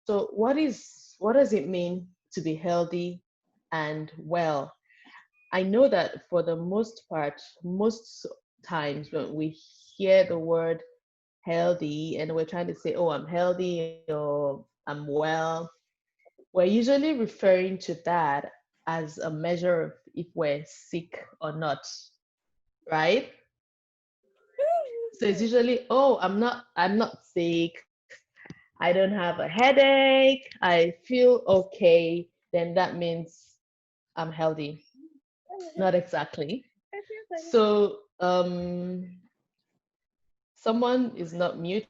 So what does it mean to be healthy and well? I know that for the most part, most times when we hear the word healthy and we're trying to say, oh, I'm healthy or I'm well, we're usually referring to that as a measure of if we're sick or not, right? So it's usually, oh, I'm not sick. I don't have a headache. I feel okay. Then that means I'm healthy. Not exactly. So someone is not muted.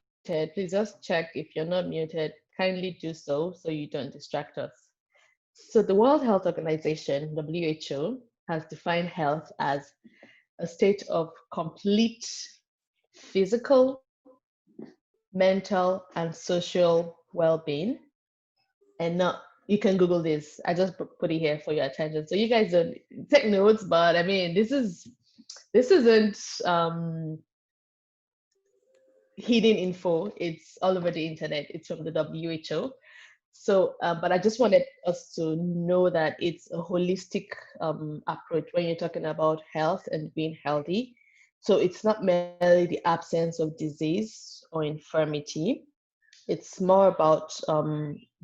Please just check if you're not muted. Kindly do so you don't distract us. So the World Health Organization, WHO, has defined health as a state of complete physical, mental, and social well-being. And not, you can Google this. I just put it here for your attention. So you guys don't take notes, but I mean, this isn't hidden info. It's all over the internet. It's from the WHO. So, but I just wanted us to know that it's a holistic approach when you're talking about health and being healthy. So it's not merely the absence of disease or infirmity. It's more about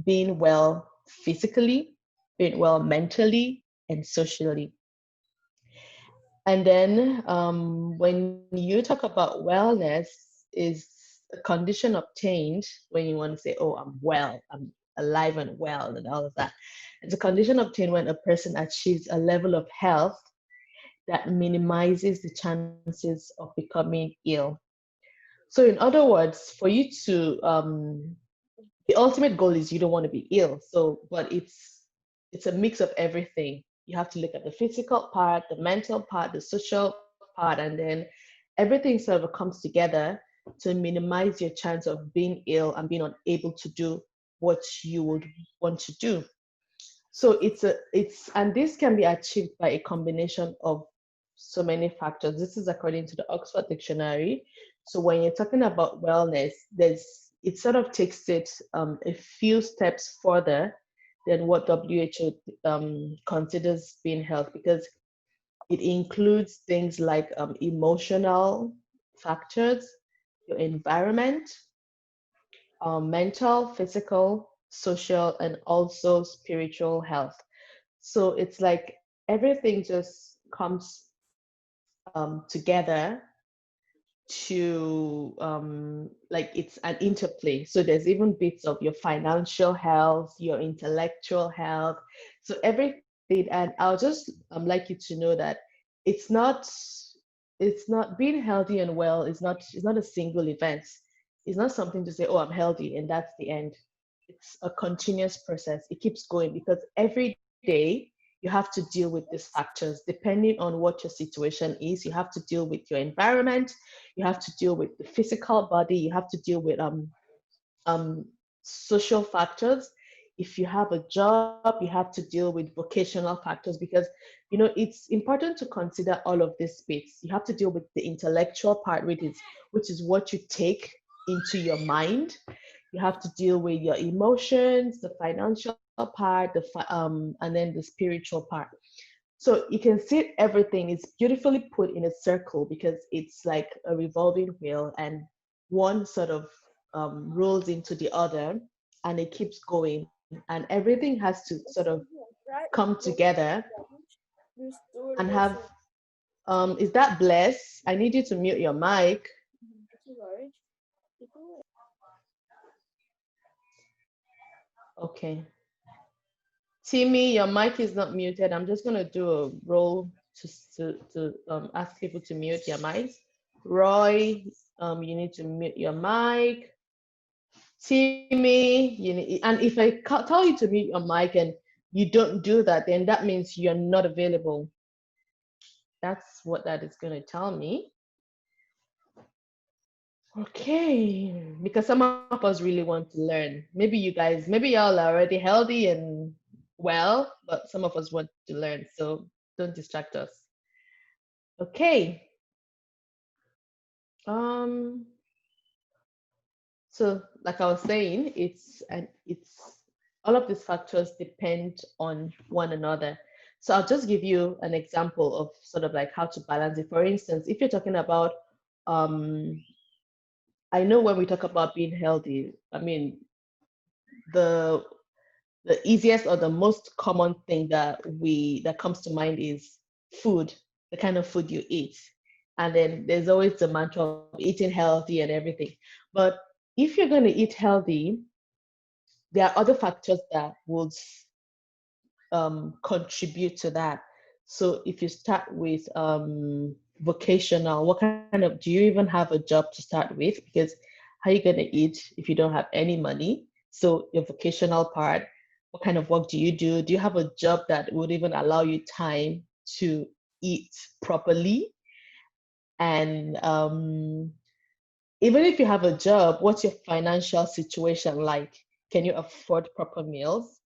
being well physically, being well mentally, and socially. And then when you talk about wellness, is a condition obtained when you want to say, oh, I'm well, I'm alive and well, and all of that. It's a condition obtained when a person achieves a level of health that minimizes the chances of becoming ill. So, in other words, for you to, the ultimate goal is you don't want to be ill. So, but it's a mix of everything. You have to look at the physical part, the mental part, the social part, and then everything sort of comes together to minimize your chance of being ill and being unable to do what you would want to do. So and this can be achieved by a combination of so many factors. This is according to the Oxford Dictionary. So when you're talking about wellness, it sort of takes it a few steps further than what WHO considers being health, because it includes things like emotional factors, your environment, mental, physical, social, and also spiritual health. So it's like everything just comes together to like it's an interplay. So there's even bits of your financial health, your intellectual health. So everything, and I'll just like you to know that it's not it's not being healthy and well is not, it's not a single event. It's not something to say, oh, I'm healthy and that's the end. It's a continuous process. It keeps going because every day you have to deal with these factors depending on what your situation is. You have to deal with your environment, you have to deal with the physical body, you have to deal with um social factors. If you have a job, you have to deal with vocational factors, because it's important to consider all of these bits. You have to deal with the intellectual part, which is what you take into your mind. You have to deal with your emotions, the financial part, and then the spiritual part. So you can see everything is beautifully put in a circle because it's like a revolving wheel, and one sort of rolls into the other, and it keeps going, and everything has to sort of come together and have. Is that Bless? I need you to mute your mic. Okay. Timmy, your mic is not muted. I'm just gonna do a roll to ask people to mute your mics. Roy, you need to mute your mic. Timmy, and if I tell you to mute your mic and you don't do that, then that means you're not available. That's what that is gonna tell me. Okay, because some of us really want to learn. Maybe y'all are already healthy and well, but some of us want to learn. So don't distract us. Okay. Um. So, like I was saying, it's all of these factors depend on one another. So I'll just give you an example of sort of like how to balance it. For instance, if you're talking about, um, I know when we talk about being healthy, I mean the the easiest or the most common thing that comes to mind is food, the kind of food you eat. And then there's always the mantra of eating healthy and everything. But if you're going to eat healthy, there are other factors that would contribute to that. So if you start with vocational, what kind of, do you even have a job to start with? Because how are you going to eat if you don't have any money? So your vocational part, what kind of work do you do? Do you have a job that would even allow you time to eat properly? And even if you have a job, what's your financial situation like? Can you afford proper meals?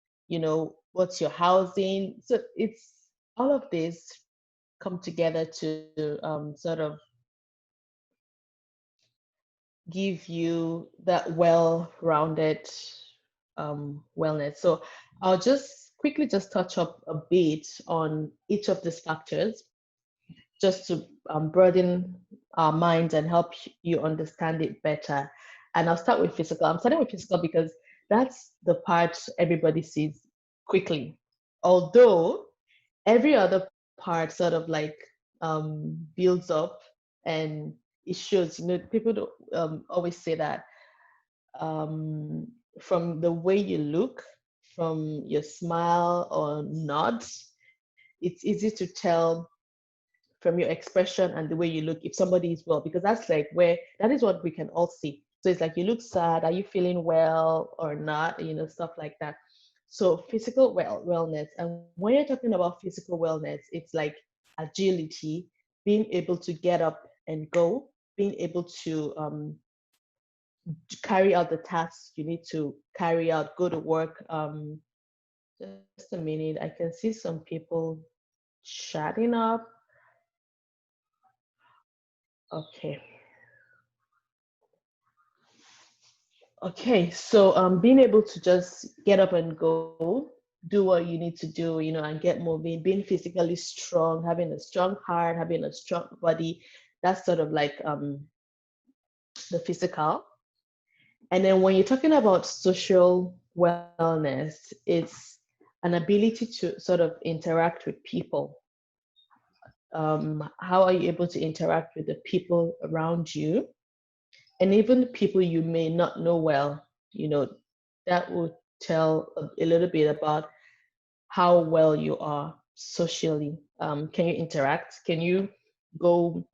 What's your housing? So it's all of this come together to sort of give you that well-rounded wellness. So I'll just quickly just touch up a bit on each of these factors just to broaden our minds and help you understand it better. And I'll start with physical. I'm starting with physical because that's the part everybody sees quickly. Although every other part sort of like builds up and it shows, people don't, always say that um, from the way you look, from your smile or nod, it's easy to tell from your expression and the way you look if somebody is well, because that is what we can all see. So it's like, you look sad, are you feeling well or not, stuff like that. So physical wellness, and when you're talking about physical wellness, it's like agility, being able to get up and go, being able to carry out the tasks you need to carry out, go to work. Just a minute, I can see some people chatting up. Okay. Okay, so being able to just get up and go, do what you need to do, and get moving, being physically strong, having a strong heart, having a strong body, that's sort of like the physical. And then when you're talking about social wellness, it's an ability to sort of interact with people. How are you able to interact with the people around you? And even people you may not know well, that will tell a little bit about how well you are socially. Can you interact? Can you go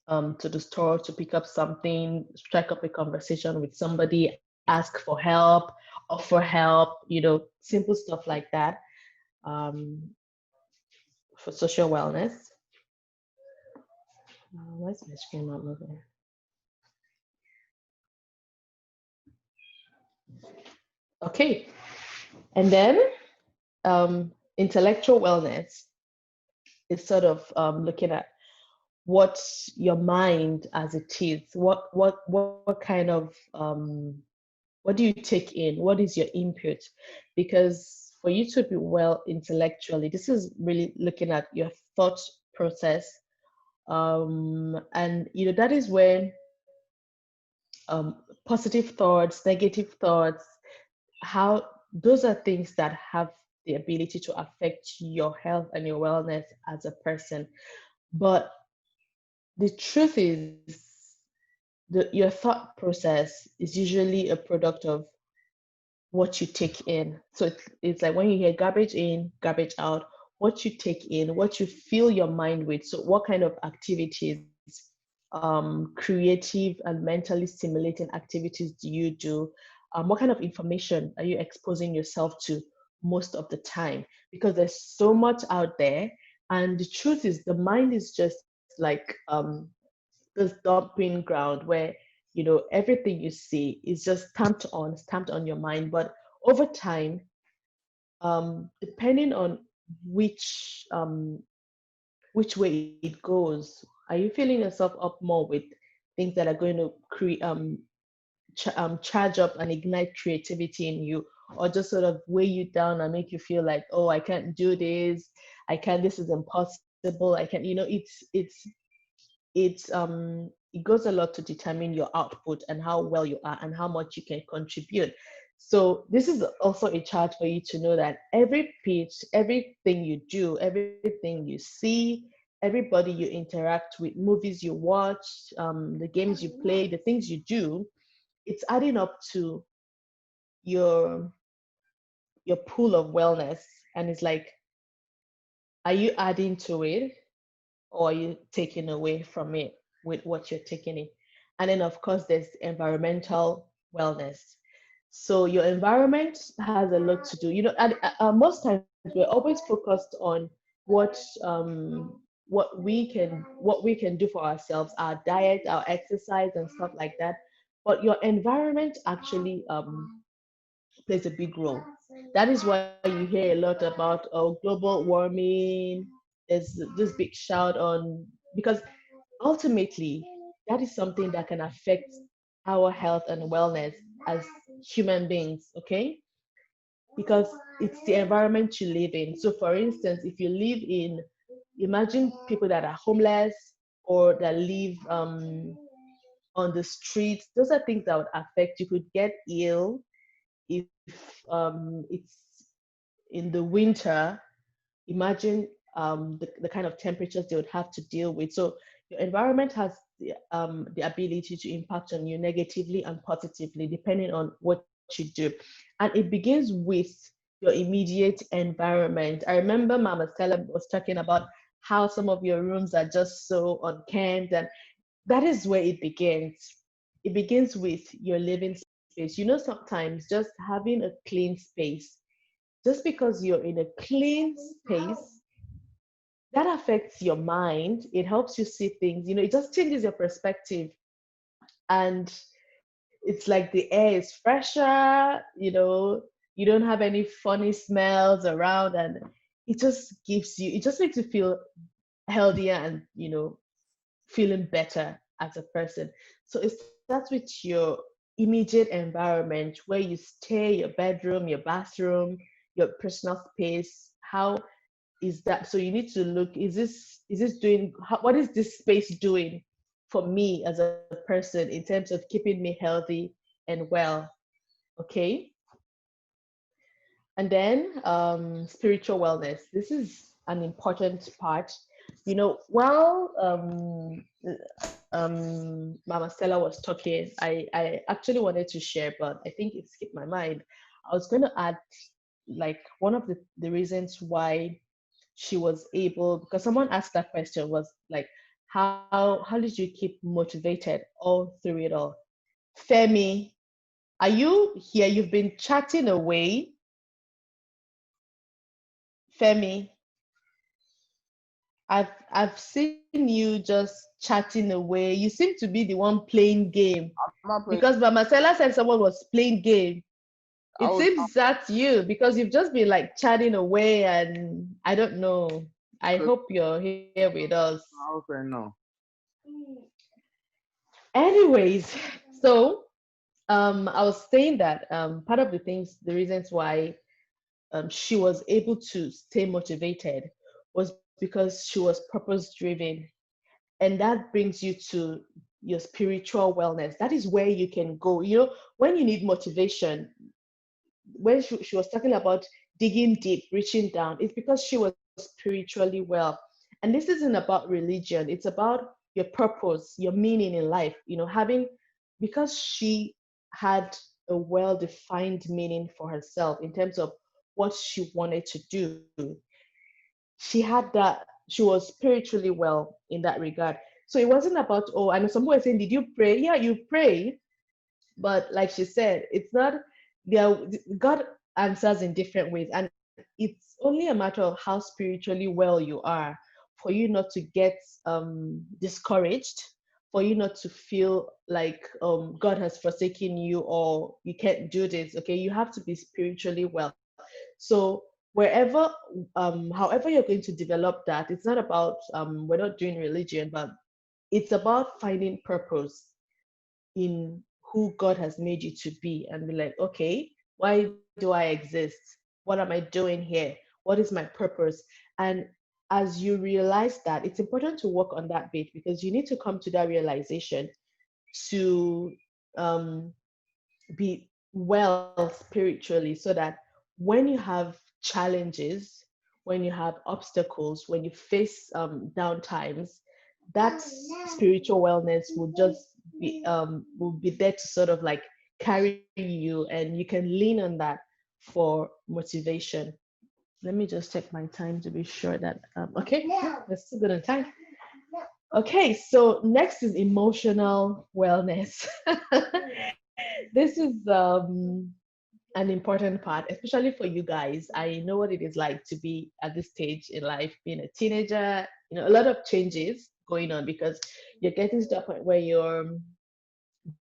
to the store to pick up something, strike up a conversation with somebody, ask for help, offer help, simple stuff like that, um, for social wellness. Why is my screen not moving? Okay, and then intellectual wellness is sort of looking at what your mind as it is, what kind of what do you take in, what is your input, because for you to be well intellectually, this is really looking at your thought process, and that is where positive thoughts, negative thoughts, how those are things that have the ability to affect your health and your wellness as a person. But the truth is, your thought process is usually a product of what you take in. So it's like when you hear garbage in, garbage out, what you take in, what you fill your mind with. So what kind of activities, creative and mentally stimulating activities do you do? What kind of information are you exposing yourself to most of the time? Because there's so much out there. And the truth is, the mind is just like this dumping ground where everything you see is just stamped on your mind. But over time, depending on which which way it goes, are you feeling yourself up more with things that are going to charge up and ignite creativity in you, or just sort of weigh you down and make you feel like, oh, I can't do this, I can't, this is impossible, I can't, it goes a lot to determine your output and how well you are and how much you can contribute. So this is also a chart for you to know that every pitch, everything you do, everything you see, everybody you interact with, movies you watch, the games you play, the things you do, it's adding up to your your pool of wellness. And it's like, are you adding to it, or are you taking away from it with what you're taking in? And then, of course, there's environmental wellness. So your environment has a lot to do. And most times we're always focused on what what we can do for ourselves, our diet, our exercise, and stuff like that. But your environment actually plays a big role. That is why you hear a lot about global warming. There's this big shout on, because ultimately that is something that can affect our health and wellness as human beings, okay? Because it's the environment you live in. So for instance, if you live in, imagine people that are homeless or that live on the streets, those are things that would affect. You could get ill if it's in the winter. Imagine the kind of temperatures they would have to deal with. So your environment has the ability to impact on you negatively and positively, depending on what you do. And it begins with your immediate environment. I remember Mama Stella was talking about how some of your rooms are just so unkempt, and that is where it begins. It begins with your living space. Sometimes just having a clean space, just because you're in a clean space, that affects your mind. It helps you see things. It just changes your perspective. And it's like the air is fresher, you don't have any funny smells around, and it just makes you feel healthier and, feeling better as a person. So it starts with your immediate environment, where you stay, your bedroom, your bathroom, your personal space. How is that? So you need to look, is this doing, what is this space doing for me as a person in terms of keeping me healthy and well? Okay. And then spiritual wellness. This is an important part. While Mama Stella was talking, I actually wanted to share, but I think it skipped my mind. I was going to add, like, one of the reasons why she was able, because someone asked that question, was like, how did you keep motivated all through it all? Femi, are you here? You've been chatting away. Femi, I've seen you just chatting away. You seem to be the one playing game, I'm not playing. because Marcella said someone was playing game. I It was. seems that's you, because you've just been like chatting away, and I don't know. I hope you're here with us. I was saying no. Anyways, so I was saying that part of the reasons why she was able to stay motivated was because she was purpose driven. And that brings you to your spiritual wellness. That is where you can go. When you need motivation, when she was talking about digging deep, reaching down, it's because she was spiritually well. And this isn't about religion, it's about your purpose, your meaning in life, having, because she had a well defined meaning for herself in terms of what she wanted to do. She had that, she was spiritually well in that regard. So it wasn't about, oh, I know some people were saying, did you pray? Yeah, you pray, but like she said, it's not there. God answers in different ways, and it's only a matter of how spiritually well you are, for you not to get discouraged, for you not to feel like God has forsaken you, or you can't do this. Okay, you have to be spiritually well. So wherever, however you're going to develop that, it's not about, we're not doing religion, but it's about finding purpose in who God has made you to be and be like, okay, why do I exist? What am I doing here? What is my purpose? And as you realize that, it's important to work on that bit because you need to come to that realization to um, be well spiritually so that when you have challenges, when you have obstacles, when you face down times, that spiritual wellness will be there to sort of like carry you, and you can lean on that for motivation. Let me just check my time to be sure that okay, yeah, we're still good on time. Okay, so next is emotional wellness. This is an important part, especially for you guys. I know what it is like to be at this stage in life, being a teenager, a lot of changes going on because you're getting to the point where you're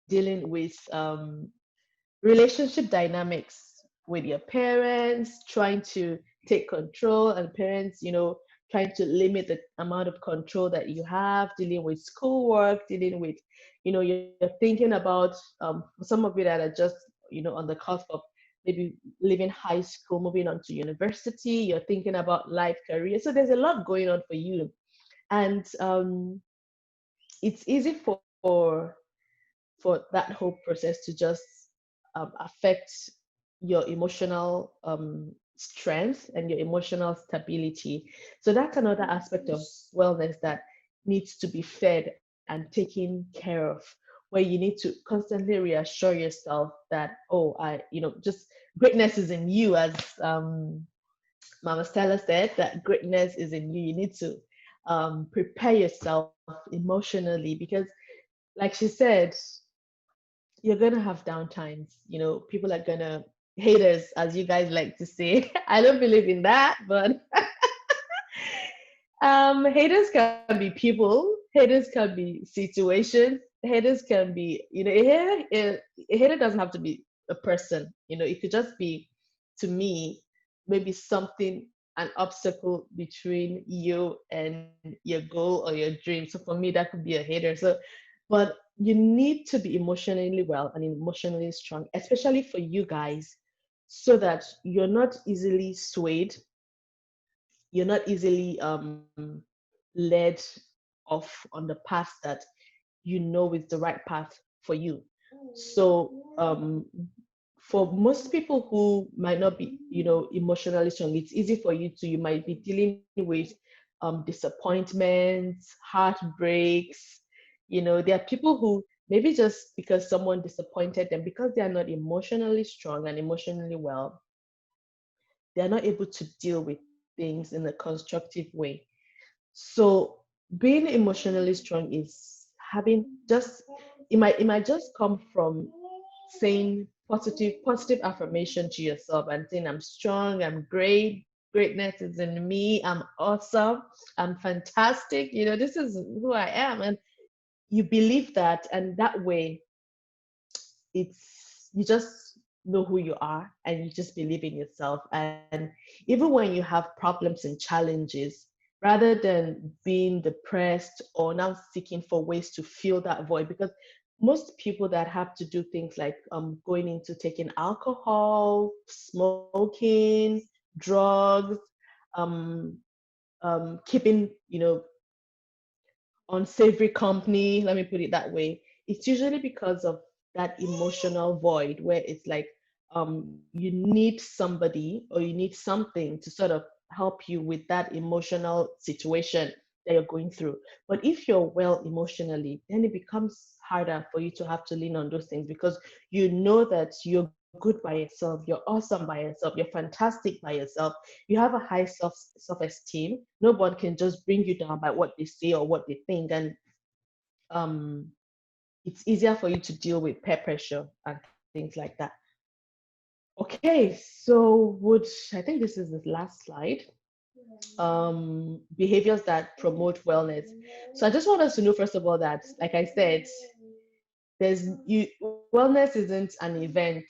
dealing with relationship dynamics with your parents, trying to take control, and parents, trying to limit the amount of control that you have, dealing with schoolwork, dealing with, you're thinking about some of you that are just, on the cusp of maybe leaving high school, moving on to university, you're thinking about life, career. So there's a lot going on for you. And it's easy for that whole process to just affect your emotional strength and your emotional stability. So that's another aspect of wellness that needs to be fed and taken care of, where you need to constantly reassure yourself that, oh, just greatness is in you, as Mama Stella said, that greatness is in you. You need to prepare yourself emotionally because, like she said, you're gonna have down times. People are gonna haters, as you guys like to say. I don't believe in that, but haters can be people. Haters can be situations. Haters can be, a hater doesn't have to be a person. It could just be, to me, maybe something, an obstacle between you and your goal or your dream. So for me, that could be a hater. So, but you need to be emotionally well and emotionally strong, especially for you guys, so that you're not easily swayed, you're not easily led off on the path that is the right path for you. So for most people who might not be, emotionally strong, it's easy for you might be dealing with disappointments, heartbreaks. There are people who, maybe just because someone disappointed them, because they are not emotionally strong and emotionally well, they are not able to deal with things in a constructive way. So being emotionally strong is having just, it might just come from saying positive affirmation to yourself and saying, I'm strong, I'm great, greatness is in me, I'm awesome, I'm fantastic, this is who I am. And you believe that, and that way it's, you just know who you are and you just believe in yourself. And even when you have problems and challenges, rather than being depressed or now seeking for ways to fill that void, because most people that have to do things like going into taking alcohol, smoking, drugs, um, keeping, unsavory company, let me put it that way, it's usually because of that emotional void where it's like you need somebody or you need something to sort of help you with that emotional situation that you're going through. But if you're well emotionally, then it becomes harder for you to have to lean on those things because you know that you're good by yourself, you're awesome by yourself, you're fantastic by yourself, you have a high self-esteem. No one can just bring you down by what they say or what they think. And um it's easier for you to deal with peer pressure and things like that. Okay, so I think this is the last slide. Behaviors that promote wellness. So I just want us to know, first of all, that, like I said, wellness isn't an event.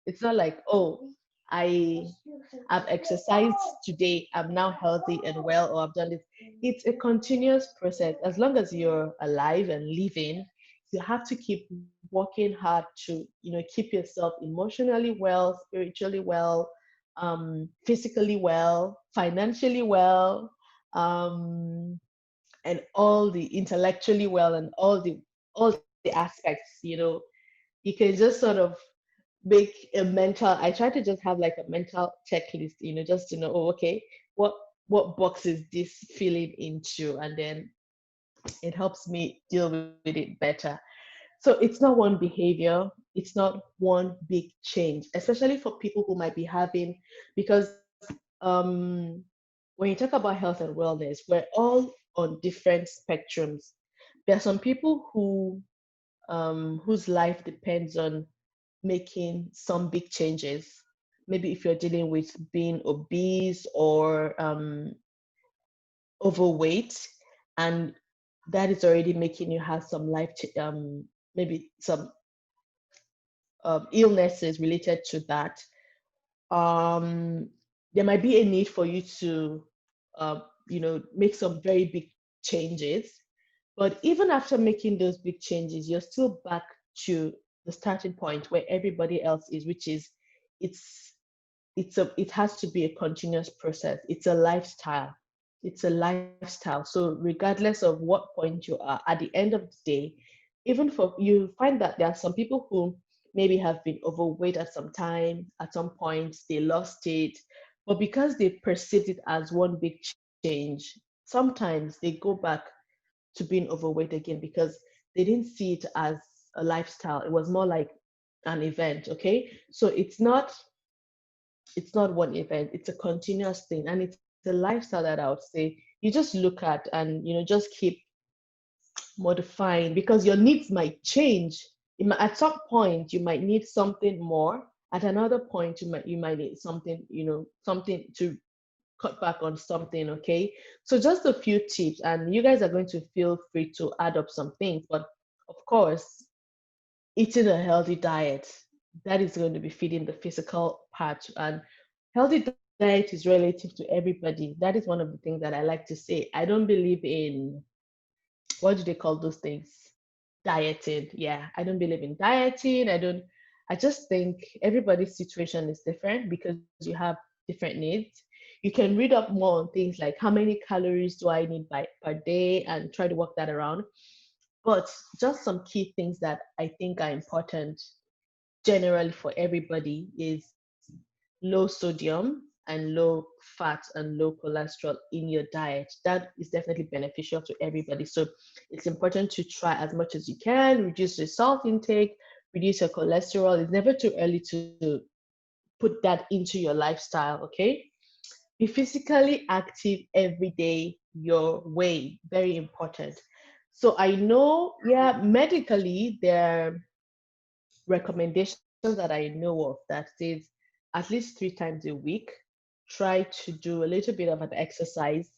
It's not like, oh, I I've exercised today, I'm now healthy and well, or I've done this. It's a continuous process. As long as you're alive and living, you have to keep working hard to, keep yourself emotionally well, spiritually well, physically well, financially well, um, and all the intellectually well, and all the aspects, you can just sort of make a mental. I try to just have like a mental checklist, just to know, oh, okay, what what box is this filling into, and then it helps me deal with it better. So it's not one behavior, it's not one big change, especially for people who might be having, because when you talk about health and wellness, we're all on different spectrums. There are some people whose life depends on making some big changes. Maybe if you're dealing with being obese or overweight, and that is already making you have some maybe some illnesses related to that. um, there might be a need for you to, make some very big changes. But even after making those big changes, you're still back to the starting point where everybody else is, which is, it's it has to be a continuous process. It's a lifestyle. It's a lifestyle. So regardless of what point you are, at the end of the day, even for you find that there are some people who maybe have been overweight at some time, at some point they lost it, but because they perceived it as one big change, sometimes they go back to being overweight again because they didn't see it as a lifestyle. It was more like an event. Okay, so it's not one event, it's a continuous thing, and it's a lifestyle that I would say you just look at, and just keep modifying, because your needs might change. At some point you might need something more, at another point you might need something, something to cut back on something. Okay, so just a few tips, and you guys are going to feel free to add up some things. But of course, eating a healthy diet, that is going to be feeding the physical part, and healthy diet is relative to everybody. That is one of the things that I like to say. I don't believe in, what do they call those things, dieting. Yeah, I don't believe in dieting. I just think everybody's situation is different because you have different needs. You can read up more on things like how many calories do I need per day, and try to work that around. But just some key things that I think are important generally for everybody is low sodium and low fat and low cholesterol in your diet. That is definitely beneficial to everybody. So it's important to try as much as you can, reduce your salt intake, reduce your cholesterol. It's never too early to put that into your lifestyle. Okay, be physically active every day your way. Very important. So I know, yeah, medically there are recommendations that I know of that says at least 3 times a week, try to do a little bit of an exercise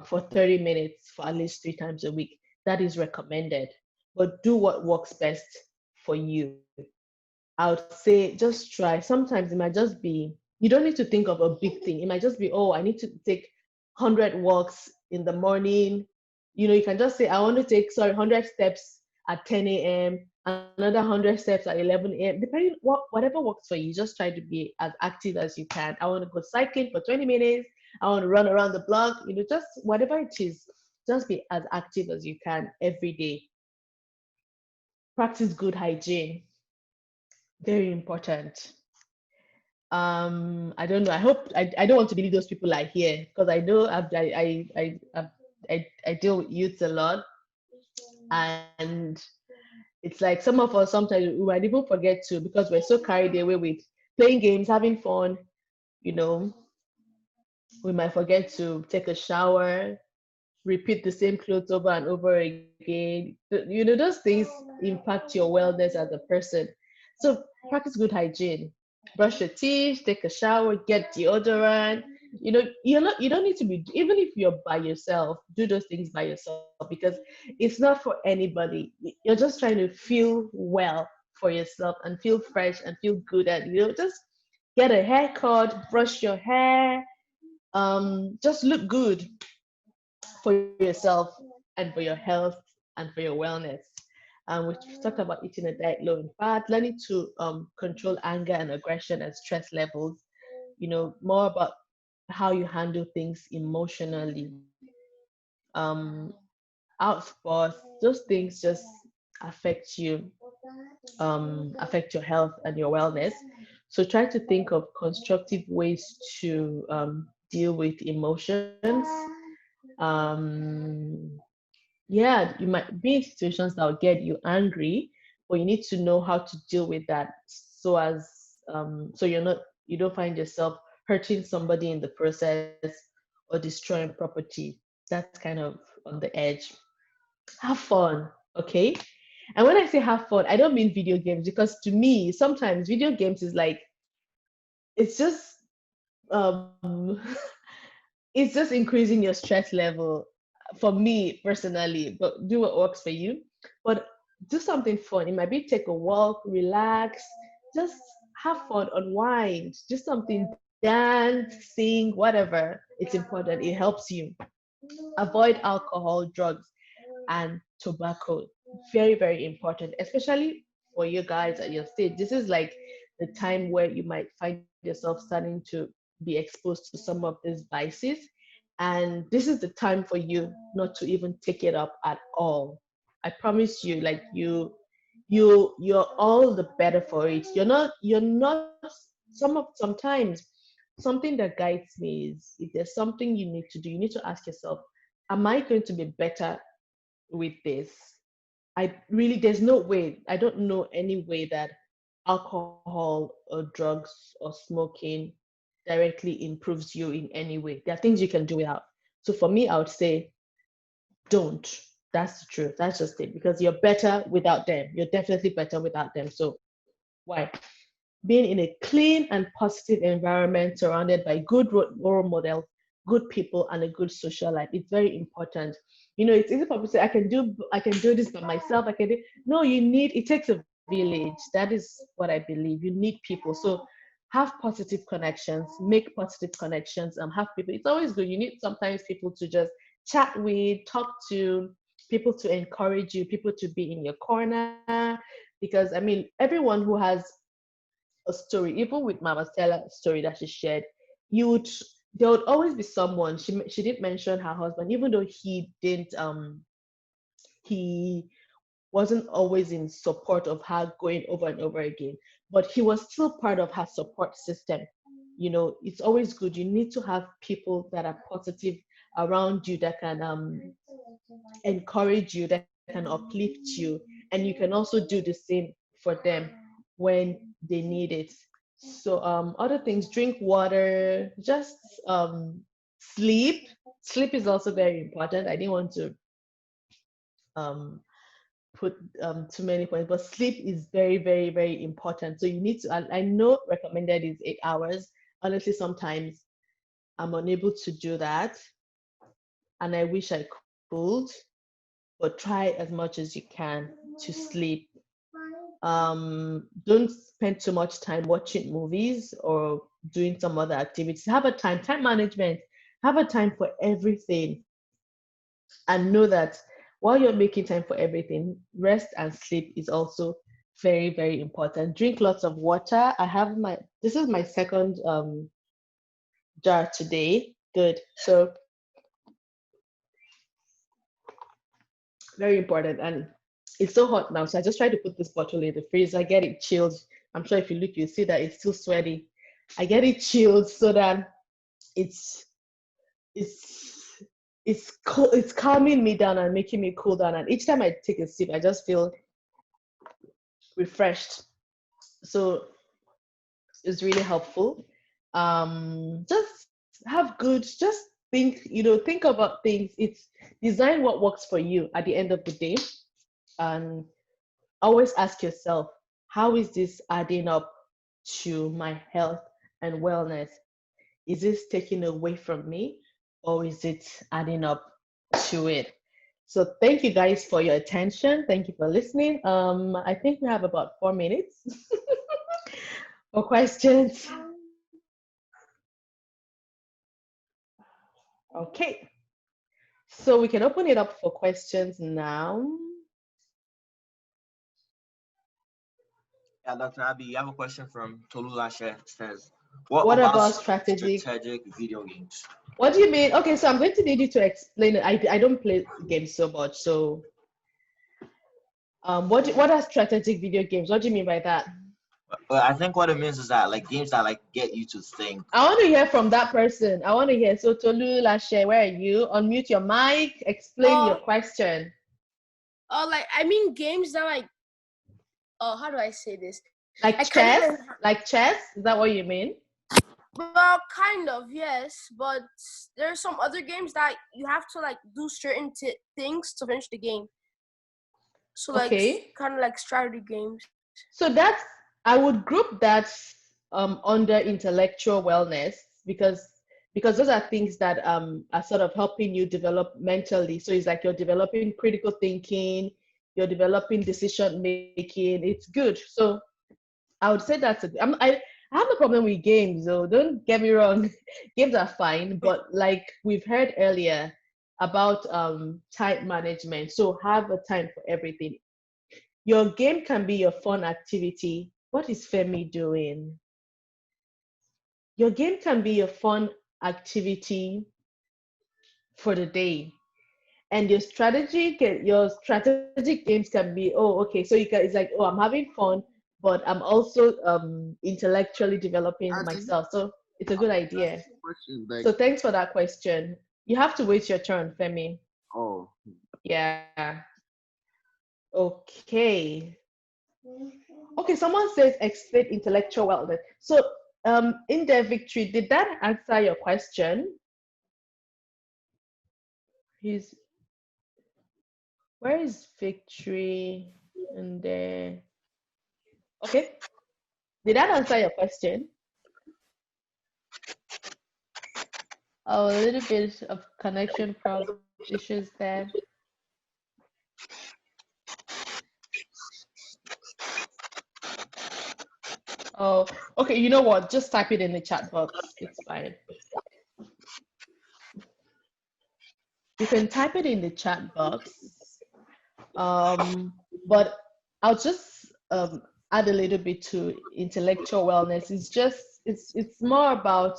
for 30 minutes for at least 3 times a week. That is recommended. But do what works best for you. I would say just try. Sometimes it might just be, you don't need to think of a big thing. It might just be, oh, I need to take 100 walks in the morning. You can just say, I want to take, sorry, 100 steps at 10 a.m., another 100 steps at 11 a.m. Depending whatever works for you, just try to be as active as you can. I want to go cycling for 20 minutes. I want to run around the block, just whatever it is, just be as active as you can every day. Practice good hygiene. Very important. I don't know. I don't want to believe those people are here, because I know I deal with youths a lot, and it's like some of us sometimes we might even forget to, because we're so carried away with playing games, having fun. You know, we might forget to take a shower, repeat the same clothes over and over again. Those things impact your wellness as a person. So practice good hygiene. Brush your teeth, take a shower, get deodorant. You don't need to be, even if you're by yourself, do those things by yourself, because it's not for anybody. You're just trying to feel well for yourself and feel fresh and feel good, and just get a haircut, brush your hair, just look good for yourself and for your health and for your wellness. And we talked about eating a diet low in fat, learning to control anger and aggression and stress levels, more about how you handle things emotionally. Um, Outbursts, those things just affect you, affect your health and your wellness. So try to think of constructive ways to deal with emotions. Um, yeah, you might be in situations that will get you angry, but you need to know how to deal with that so you don't find yourself hurting somebody in the process or destroying property. That's kind of on the edge. Have fun, okay? And when I say have fun, I don't mean video games, because to me, sometimes video games is like, it's just um it's just increasing your stress level for me personally, but do what works for you. But do something fun. It might be take a walk, relax, just have fun, unwind, do something, dance, sing, whatever. It's important. It helps you. Avoid alcohol, drugs, and tobacco. Very, very important, especially for you guys at your stage. This is like the time where you might find yourself starting to be exposed to some of these vices. And this is the time for you not to even take it up at all. I promise you, like you're all the better for it. You're not sometimes something that guides me is, if there's something you need to do, you need to ask yourself, am I going to be better with this? There's no way, I don't know any way that alcohol or drugs or smoking directly improves you in any way. There are things you can do without. So for me, I would say don't. That's the truth. That's just it. Because you're better without them. You're definitely better without them. So why? Being in a clean and positive environment surrounded by good role model, good people, and a good social life. It's very important. It's easy for people to say, I can do this by myself. I can do. No, it takes a village. That is what I believe. You need people. So have positive connections, make positive connections, have people. It's always good. You need sometimes people to just chat with, talk to, people to encourage you, people to be in your corner. Because everyone who has a story, even with Mama Stella's story that she shared, you would there would always be someone. She did mention her husband, even though he wasn't always in support of her going over and over again, but he was still part of her support system. It's always good. You need to have people that are positive around you, that can encourage you, that can uplift you, and you can also do the same for them when they need it. So other things, drink water, just sleep. Sleep is also very important. I didn't want to um put too many points, but sleep is very, very, very important. So you need to, I know recommended is 8 hours. Honestly, sometimes I'm unable to do that, and I wish I could, but try as much as you can to sleep. Don't spend too much time watching movies or doing some other activities. Have a time management, have a time for everything, and know that while you're making time for everything, rest and sleep is also very, very important. Drink lots of water. This is my second jar today. Good. So very important. And it's so hot now, so I just try to put this bottle in the freezer. I get it chilled. I'm sure if you look, you see that it's still sweaty. I get it chilled so that it's it's it's calming me down and making me cool down. And each time I take a sip, I just feel refreshed. So it's really helpful. Just have good, just think about things. It's design what works for you at the end of the day, and always ask yourself, how is this adding up to my health and wellness? Is this taking away from me, or is it adding up to it? So thank you guys for your attention. Thank you for listening. I think we have about 4 minutes for questions. Okay, so we can open it up for questions now. Yeah, Dr. Abby, you have a question from Tolu Lashe. Says, what What about about strategic? strategic video games? What do you mean? Okay, so I'm going to need you to explain it. I don't play games so much, so what are strategic video games? What do you mean by that? Well, I think what it means is that like games that like get you to think. I want to hear from that person. I want to hear. So Tolu Lashe, where are you? Unmute your mic. Explain your Uh, question. like I mean games that like how do I say this? Like I kind chess? of Like chess? Is that what you mean? well, kind of yes, but there's some other games that you have to like do certain things to finish the game. So like Okay. kind of like strategy games. So that's I would group that under intellectual wellness because those are things that are sort of helping you develop mentally. So it's like you're developing critical thinking, you're developing decision making. It's good. So I would say I have no problem with games though. Don't get me wrong. Games are fine, but like we've heard earlier about time management. So have a time for everything. Your game can be your fun activity. What is Femi doing? Your game can be your fun activity for the day. And your strategic games can be, oh, okay, so it's like, oh, I'm having fun, but I'm also intellectually developing Actually, myself. So it's a good idea. question like, So thanks for that question. You have to wait your turn, Femi. oh, Yeah. Okay. Okay, someone says explain intellectual wellness. So, in their victory, did that answer your question? He's Where is victory? And there. Okay, did that answer your question? Oh, a little bit of connection problem issues there. Oh, okay. You know what? Just type it in the chat box. It's fine. You can type it in the chat box. But I'll just add a little bit to intellectual wellness. It's more about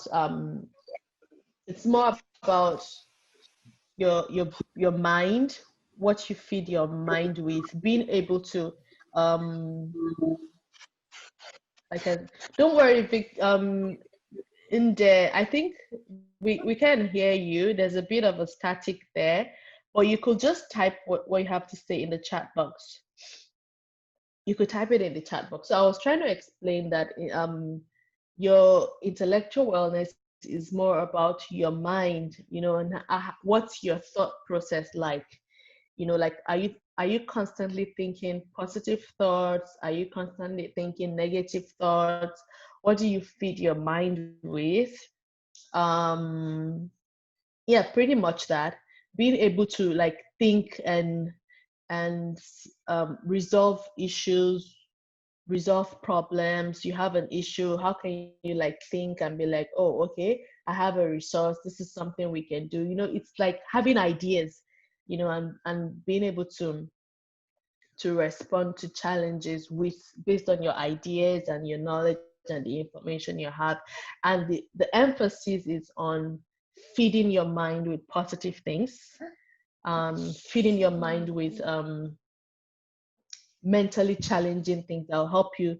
your mind, what you feed your mind with, being able to like a, don't worry, Vic, in there, I think we can hear you. There's a bit of a static there, or you could just type what you have to say in the chat box. You could type it in the chat box. So I was trying to explain that your intellectual wellness is more about your mind, and what's your thought process like? Like are you constantly thinking positive thoughts? Are you constantly thinking negative thoughts? What do you feed your mind with? um yeah, pretty much that. Being able to like think and resolve issues, resolve problems. You have an issue, how can you like think and be like, oh, okay, I have a resource, this is something we can do. It's like having ideas, and being able to respond to challenges with based on your ideas and your knowledge and the information you have. And the emphasis is on feeding your mind with positive things, feeding your mind with mentally challenging things that will help you,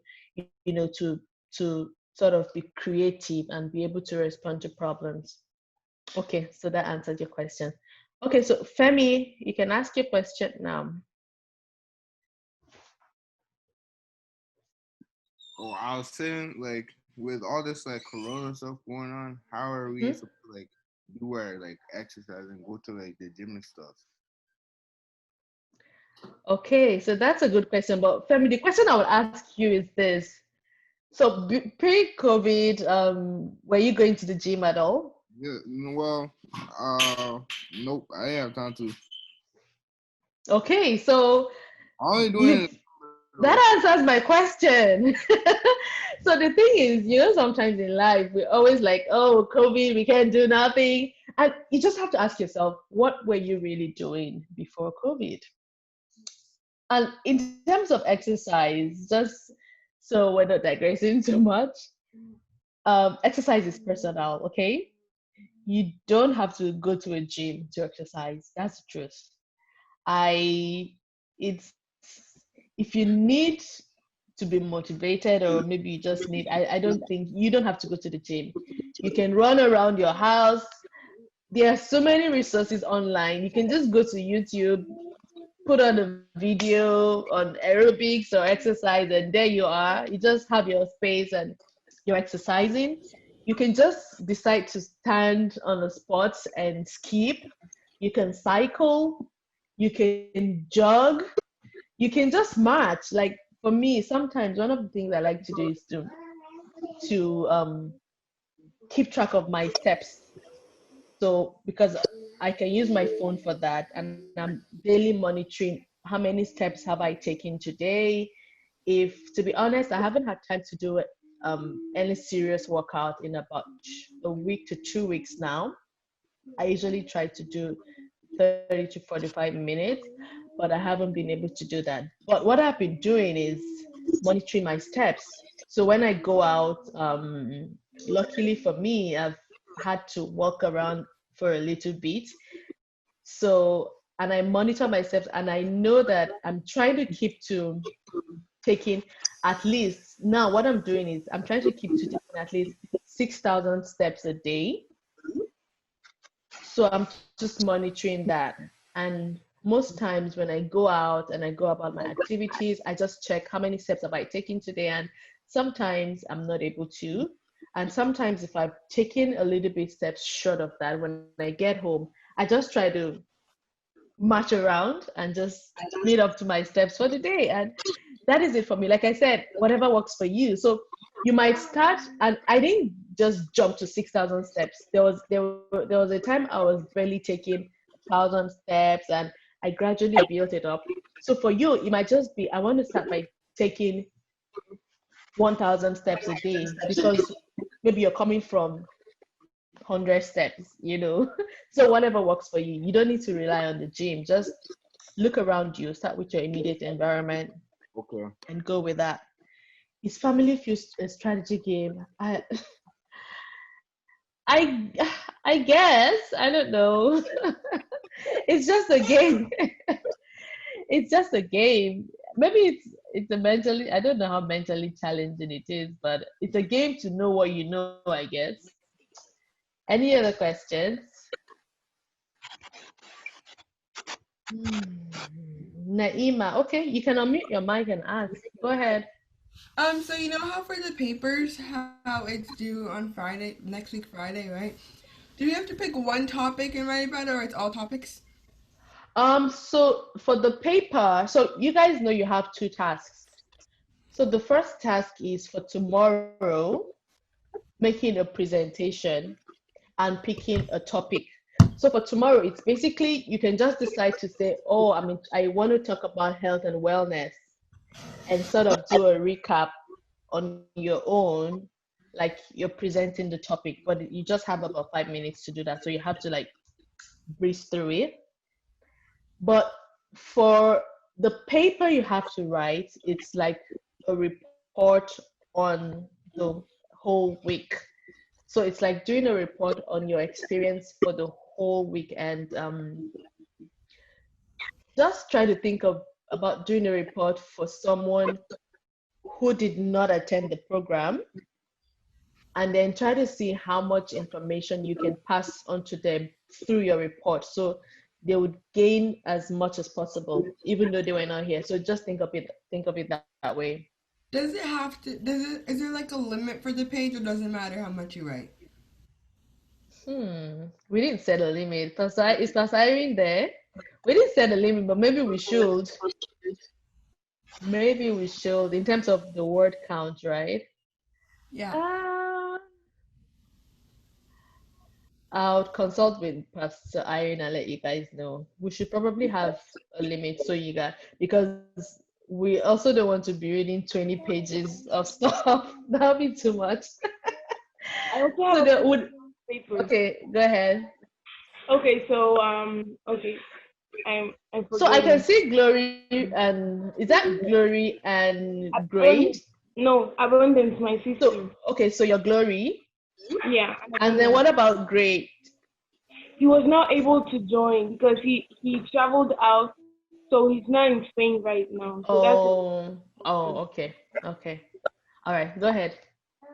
to sort of be creative and be able to respond to problems. Okay, so that answered your question. Okay, so Femi, you can ask your question now. oh, I was saying like with all this like corona stuff going on, how are we Mhm. supposed to like do our like exercise and go to like the gym and stuff? Okay, so that's a good question. But Femi, the question I would ask you is this. So pre-COVID, were you going to the gym at all? Yeah, well, nope, I didn't have time to. Okay, so I only doing you it though. that answers my question. So the thing is, sometimes in life we're always like, oh, COVID, we can't do nothing. And you just have to ask yourself, what were you really doing before COVID? And in terms of exercise, just So we're not digressing too much. Exercise is personal, okay? You don't have to go to a gym to exercise. That's the truth. I it's if you need to be motivated, or maybe you just need, I don't think you don't have to go to the gym. You can run around your house. There are so many resources online. You can just go to YouTube, put on a video on aerobics or exercise, and there you are. You just have your space and you're exercising. You can just decide to stand on a spot and skip. You can cycle. You can jog. You can just march. Like for me, sometimes one of the things I like to do is to keep track of my steps. So because I can use my phone for that, and I'm daily monitoring how many steps have I taken today. If, to be honest, I haven't had time to do any serious workout in about a week to 2 weeks now. I usually try to do 30 to 45 minutes, but I haven't been able to do that. But what I've been doing is monitoring my steps. So when I go out, luckily for me, I've had to walk around for a little bit. So, and I monitor myself, and I know that I'm trying to keep to taking at least, now what I'm doing is I'm trying to keep to taking at least 6,000 steps a day. So I'm just monitoring that. And most times when I go out and I go about my activities, I just check how many steps have I taken today. And sometimes I'm not able to. And sometimes if I've taken a little bit steps short of that, when I get home, I just try to march around and just meet up to my steps for the day. And that is it for me. Like I said, whatever works for you. So you might start, and I didn't just jump to 6,000 steps. There was a time I was barely taking 1,000 steps, and I gradually built it up. So for you, it might just be, I want to start by taking 1,000 steps a day, because maybe you're coming from 100 steps. So whatever works for you. You don't need to rely on the gym. Just look around you, start with your immediate environment, Okay. and go with that. Is Family Feud a strategy game? I I guess, I don't know. It's just a game. It's just a game. Maybe it's a mentally, I don't know how mentally challenging it is, but it's a game to know what you know, I guess. Any other questions? Naima, okay, you can unmute your mic and ask. Go ahead. So you know how for the papers, how it's due on Friday, next week Friday, right? Do we have to pick one topic and write about it, or it's all topics? So for the paper, so you guys know you have two tasks. So the first task is for tomorrow, making a presentation and picking a topic. So for tomorrow, it's basically, you can just decide to say, oh, I want to talk about health and wellness, and sort of do a recap on your own, like you're presenting the topic, but you just have about 5 minutes to do that. So you have to like breeze through it. But for the paper you have to write, it's like a report on the whole week. So it's like doing a report on your experience for the whole week, and just try to think about doing a report for someone who did not attend the program, and then try to see how much information you can pass on to them through your report, so they would gain as much as possible even though they were not here. So just think of it that way. Does it have to? Is there like a limit for the page, or does it matter how much you write? We didn't set a limit. Is Pastor Irene there? We didn't set a limit, but maybe we should. Maybe we should, in terms of the word count, right? Yeah. uh, I'll consult with Pastor Irene and let you guys know. We should probably have a limit, so you guys, because we also don't want to be reading 20 pages of stuff. That'll be too much. I also So have that would, papers. okay, go ahead. Okay, so okay, I So I forgot can it. see Glory, and is that Glory and Only Grace? No, abundance, my sister. So, okay, so your Glory. Yeah. And then what about Great? He was not able to join because he traveled out, so he's not in Spain right now. So that's Okay. Okay. All right, go ahead.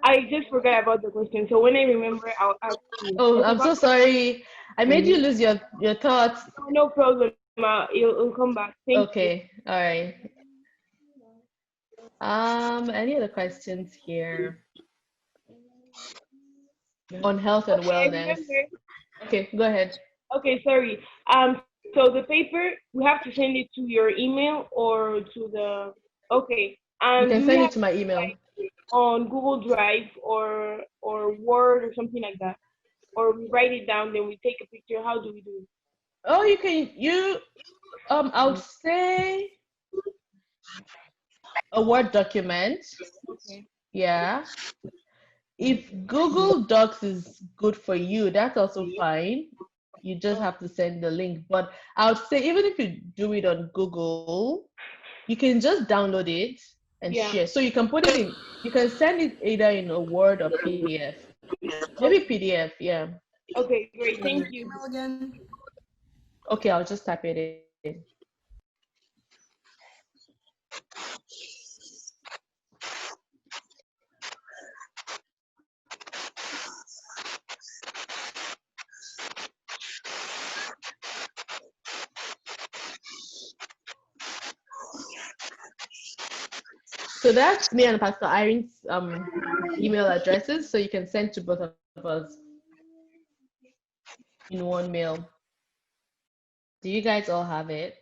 I just forgot about the question. So when I remember, I'll ask you. Oh, What I'm so about sorry. I made you lose your thoughts. no problem. It'll come back. Thank you. Okay, all right. Any other questions here on health and Okay, I wellness? remember. Okay, go ahead. Okay, sorry. So the paper we have to send it to your email or to the. Okay. You And can do we send it have to my email. on Google Drive or Word or something like that, or we write it down, then we take a picture? How do we do it? Oh, I would say a Word document. Okay. Yeah. If Google Docs is good for you, that's also fine. You just have to send the link. But I would say even if you do it on Google, you can just download it and Yeah. share. So you can put it in, you can send it either in a Word or PDF. Maybe Okay. PDF, yeah. Okay. Great. What's Thank your you. email again? Okay, I'll just type it in. So that's me and Pastor Irene's email addresses, so you can send to both of us in one mail. Do you guys all have it?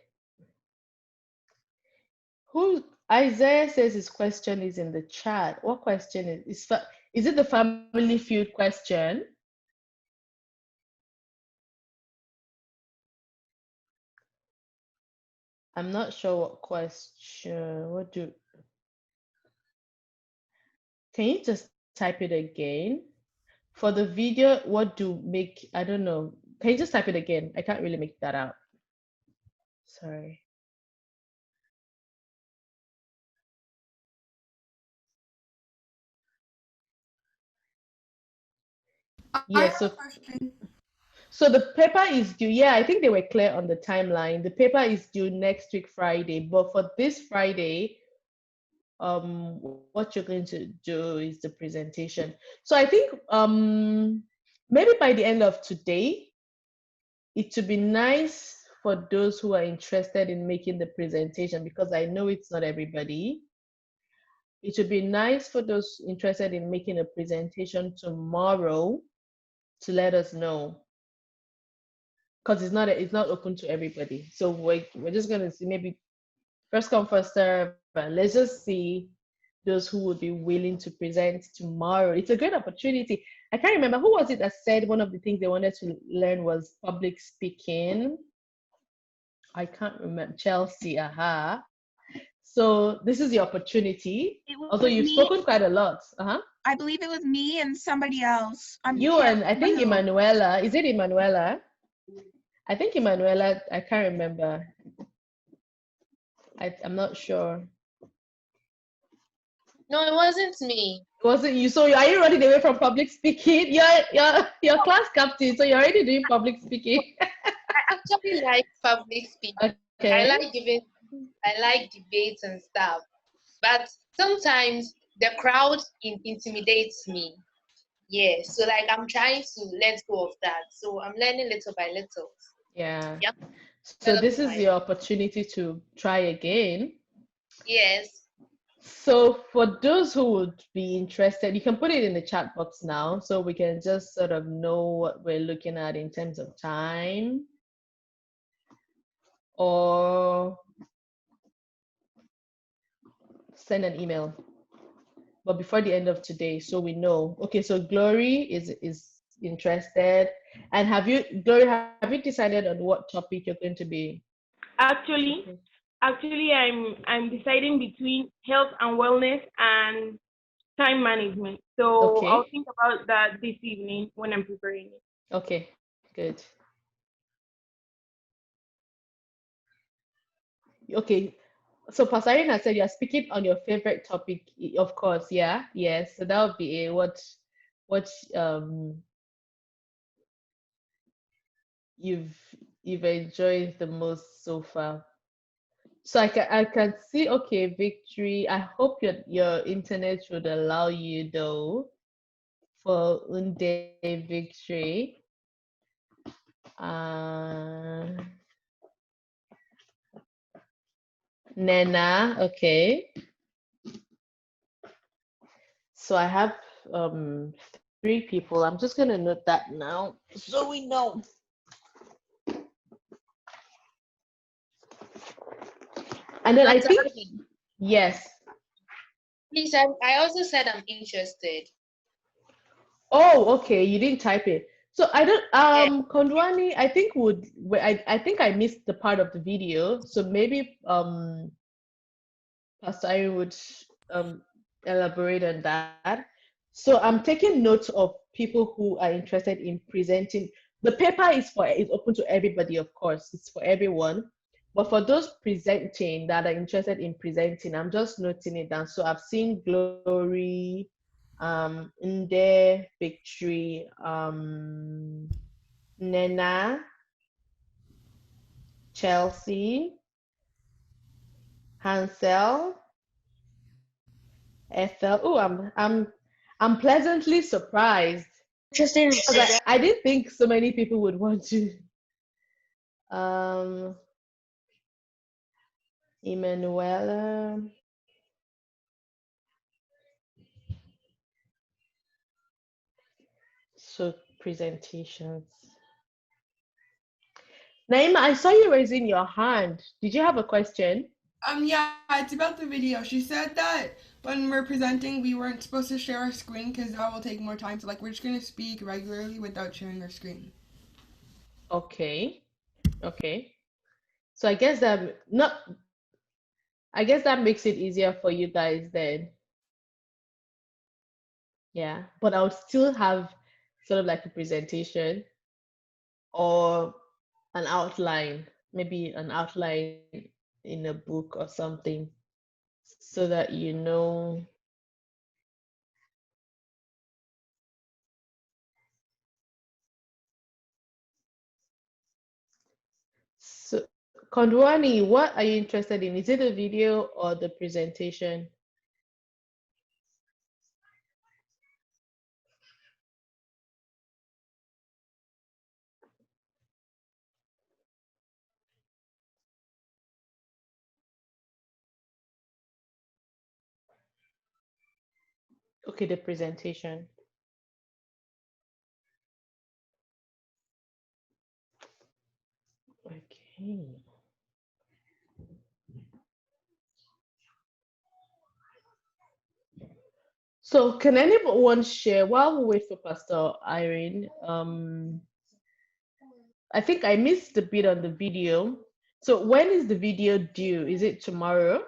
Who Isaiah says his question is in the chat. What question is it the Family Feud question? I'm not sure what question. Can you just type it again? For the video, I don't know. Can you just type it again? I can't really make that out. Sorry. I Yeah, have a question. so the paper is due. Yeah, I think they were clear on the timeline. The paper is due next week, Friday. But for this Friday, what you're going to do is the presentation. So I think maybe by the end of today, it would be nice for those who are interested in making the presentation, because I know it's not everybody. It would be nice for those interested in making a presentation tomorrow to let us know, because it's not open to everybody. So we're just gonna see, maybe first come first serve, and let's just see those who would be willing to present tomorrow. It's a great opportunity. I can't remember who was it that said one of the things they wanted to learn was public speaking. I can't remember. Chelsea, aha. So this is the opportunity. It was Although you've me. spoken quite a lot. I believe it was me and somebody else. You and I think who. Emanuela. Is it Emanuela? I think Emanuela, I can't remember. I'm not sure. No, it wasn't me. Was it you? So are you running away from public speaking? You're class captain, so you're already doing public speaking. I actually like public speaking. Okay. I like debates and stuff. But sometimes the crowd intimidates me. Yeah. So like I'm trying to let go of that. So I'm learning little by little. Yeah. Yep. So this is your opportunity to try again. Yes. So for those who would be interested, you can put it in the chat box now, so we can just sort of know what we're looking at in terms of time. Or send an email, but before the end of today, so we know. Okay, so Glory is interested. And Glory, have you decided on what topic you're going to be? Actually, I'm deciding between health and wellness and time management. So Okay. I'll think about that this evening when I'm preparing it. Okay, good. Okay, So Pasarina said you're speaking on your favorite topic, of course, yeah, yes. So that would be what you've you've enjoyed the most so far. So I can see, okay, victory. I hope your internet should allow you though for Unde victory. Uh, Nena, okay. So I have um 3 people. I'm just gonna note that now so we know. And then I Dr. think, Abby, yes. please, I also said I'm interested. Oh, okay. You didn't type it. So I don't Yeah. Kondwani, I think I think I missed the part of the video. So maybe Pastor Irene would elaborate on that. So I'm taking note of people who are interested in presenting. The paper is open to everybody, of course. It's for everyone. But for those presenting that are interested in presenting, I'm just noting it down. So I've seen Glory, Nde, Victory, Nena, Chelsea, Hansel, Ethel. Oh, I'm pleasantly surprised. Interesting. 'Cause I didn't think so many people would want to. Emanuela. So presentations. Naima, I saw you raising your hand. Did you have a question? Yeah, it's about the video. She said that when we're presenting, we weren't supposed to share our screen because that will take more time. So, like, we're just gonna speak regularly without sharing our screen. Okay. Okay. So I guess that makes it easier for you guys then. Yeah. But I would still have sort of like a presentation or an outline, maybe an outline in a book or something, so that you know. So, Kondwani, what are you interested in? Is it the video or the presentation? Okay, the presentation. Okay. So can anyone share while we wait for Pastor Irene? I think I missed the bit on the video. So when is the video due? Is it tomorrow?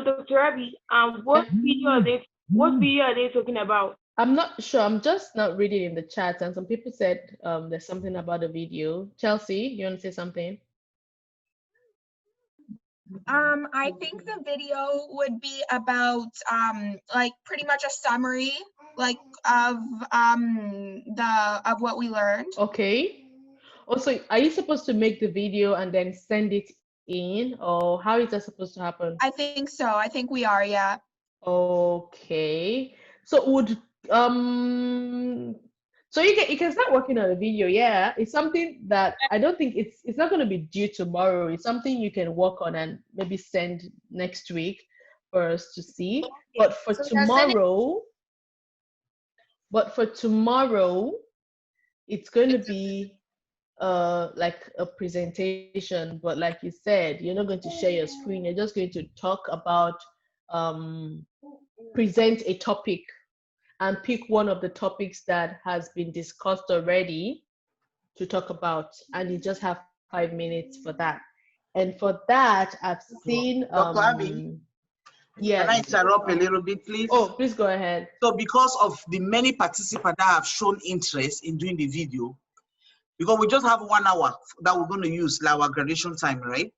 Dr. Abby, what video are they talking about? I'm not sure. I'm just not reading in the chat, and some people said there's something about the video. Chelsea, you want to say something? I think the video would be about like pretty much a summary like of what we learned. Okay. Also, are you supposed to make the video and then send it in, or how is that supposed to happen? I think so. I think we are, yeah. Okay. So would so you can start working on a video, yeah. It's something that I don't think it's not going to be due tomorrow. It's something you can work on and maybe send next week for us to see. But for So you're sending tomorrow, it's going to be like a presentation, but like you said, you're not going to share your screen. You're just going to talk about present a topic and pick one of the topics that has been discussed already to talk about, and you just have 5 minutes for that. And for that, I've seen Dr. Abby, Can I Yes. interrupt a little bit, please? Oh, please go ahead. So because of the many participants that have shown interest in doing the video, because we just have 1 hour that we're going to use like our graduation time, right?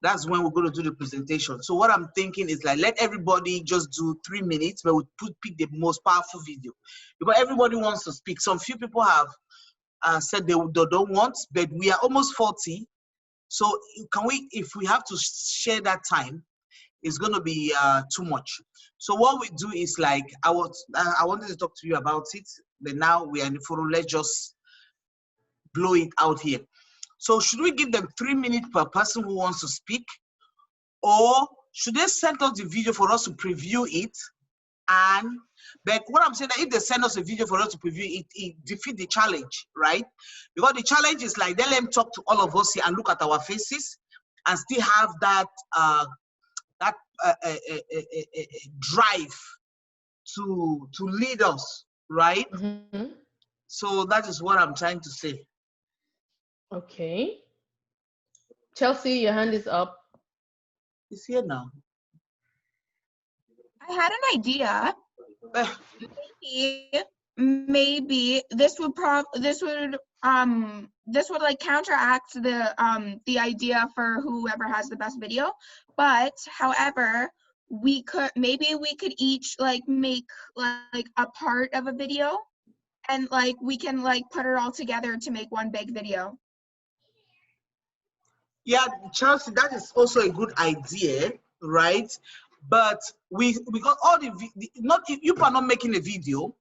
That's when we're going to do the presentation. So what I'm thinking is like, let everybody just do 3 minutes, but we pick the most powerful video. Because everybody wants to speak. Some few people have said they don't want, but we are almost 40. So can we, if we have to share that time, it's going to be too much. So what we do is like, I wanted to talk to you about it, but now we are in the forum. Let's just blow it out here. So should we give them 3 minutes per person who wants to speak? Or should they send us the video for us to preview it? But what I'm saying, that if they send us a video for us to preview it, it defeats the challenge, right? Because the challenge is like, they let them talk to all of us here and look at our faces and still have that drive to lead us, right? Mm-hmm. So that is what I'm trying to say. Okay. Chelsea, your hand is up. It's here now. I had an idea. Maybe this would like counteract the idea for whoever has the best video. But however, we could each like make like a part of a video, and like we can like put it all together to make one big video. Yeah, Chelsea, that is also a good idea, right? But we got all not you are not making a video.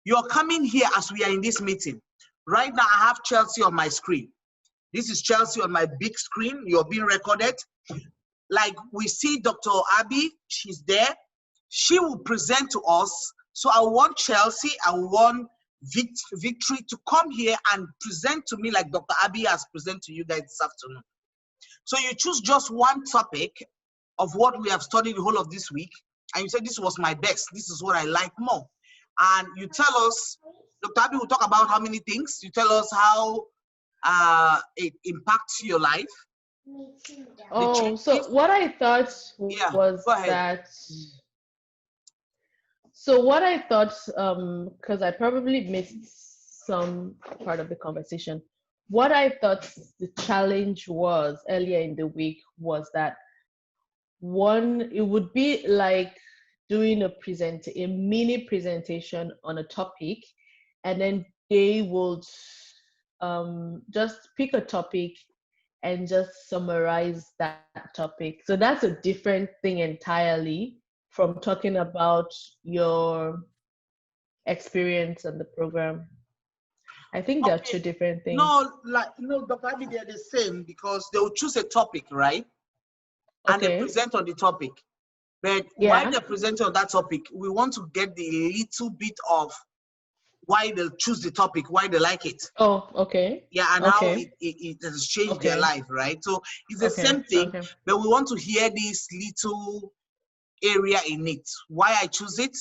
You're coming here as we are in this meeting. Right now, I have Chelsea on my screen. This is Chelsea on my big screen. You're being recorded. Like we see Dr. Abby, she's there. She will present to us. So I want Chelsea, I want Victory to come here and present to me like Dr. Abby has presented to you guys this afternoon. So you choose just one topic of what we have studied the whole of this week, and you say, this was my best, this is what I like more. And you tell us, Dr. Abby will talk about how many things. You tell us how it impacts your life. Oh, so what I thought was that, so what I thought, because I probably missed some part of the conversation, what I thought the challenge was earlier in the week was that it would be like doing a mini presentation on a topic, and then they would just pick a topic and just summarize that topic. So that's a different thing entirely from talking about your experience on the program. I think they're two different things. No, Dr. Abby, they're the same because they will choose a topic, right? And they present on the topic. But while they're presenting on that topic, we want to get the little bit of why they choose the topic, why they like it. Oh, okay. Yeah, and how it has changed their life, right? So it's the same thing, but we want to hear this little area in it, why I choose it,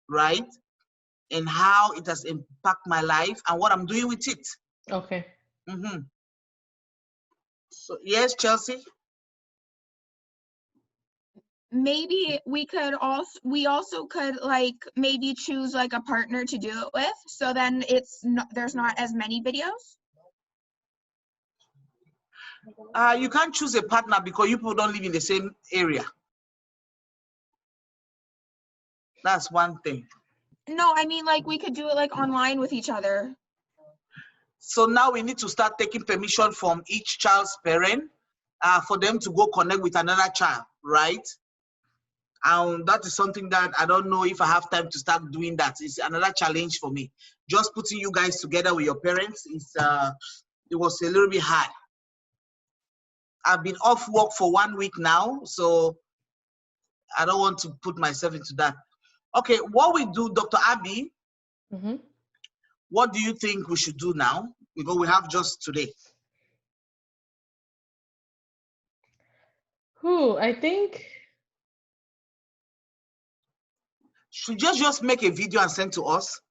right? And how it has impacted my life and what I'm doing with it. Okay. Mm-hmm. So yes, Chelsea. Maybe we also could like maybe choose like a partner to do it with, so then there's not as many videos. You can't choose a partner because you people don't live in the same area. That's one thing. No, I mean like we could do it like online with each other. So now we need to start taking permission from each child's parent for them to go connect with another child, right? And that is something that I don't know if I have time to start doing that. It's another challenge for me. Just putting you guys together with your parents, it was a little bit hard. I've been off work for 1 week now, so I don't want to put myself into that. Okay, what we do, Dr. Abby, what do you think we should do now? Because we have just today. I think should just make a video and send to us.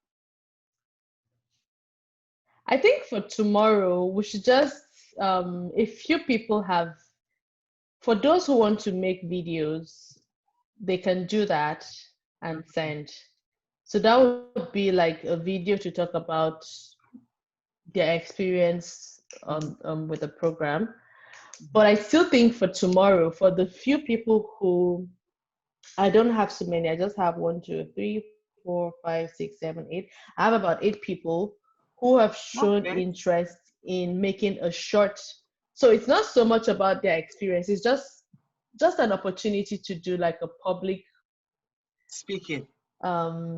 I think for tomorrow we should just if few people have, for those who want to make videos, they can do that and send. So that would be like a video to talk about their experience on with the program. But I still think for tomorrow, for the few people who, I don't have so many, I just have 1, 2, 3, 4, 5, 6, 7, 8. I have about 8 people who have shown Okay. interest in making a short. So it's not so much about their experience, it's just an opportunity to do like a public Speaking.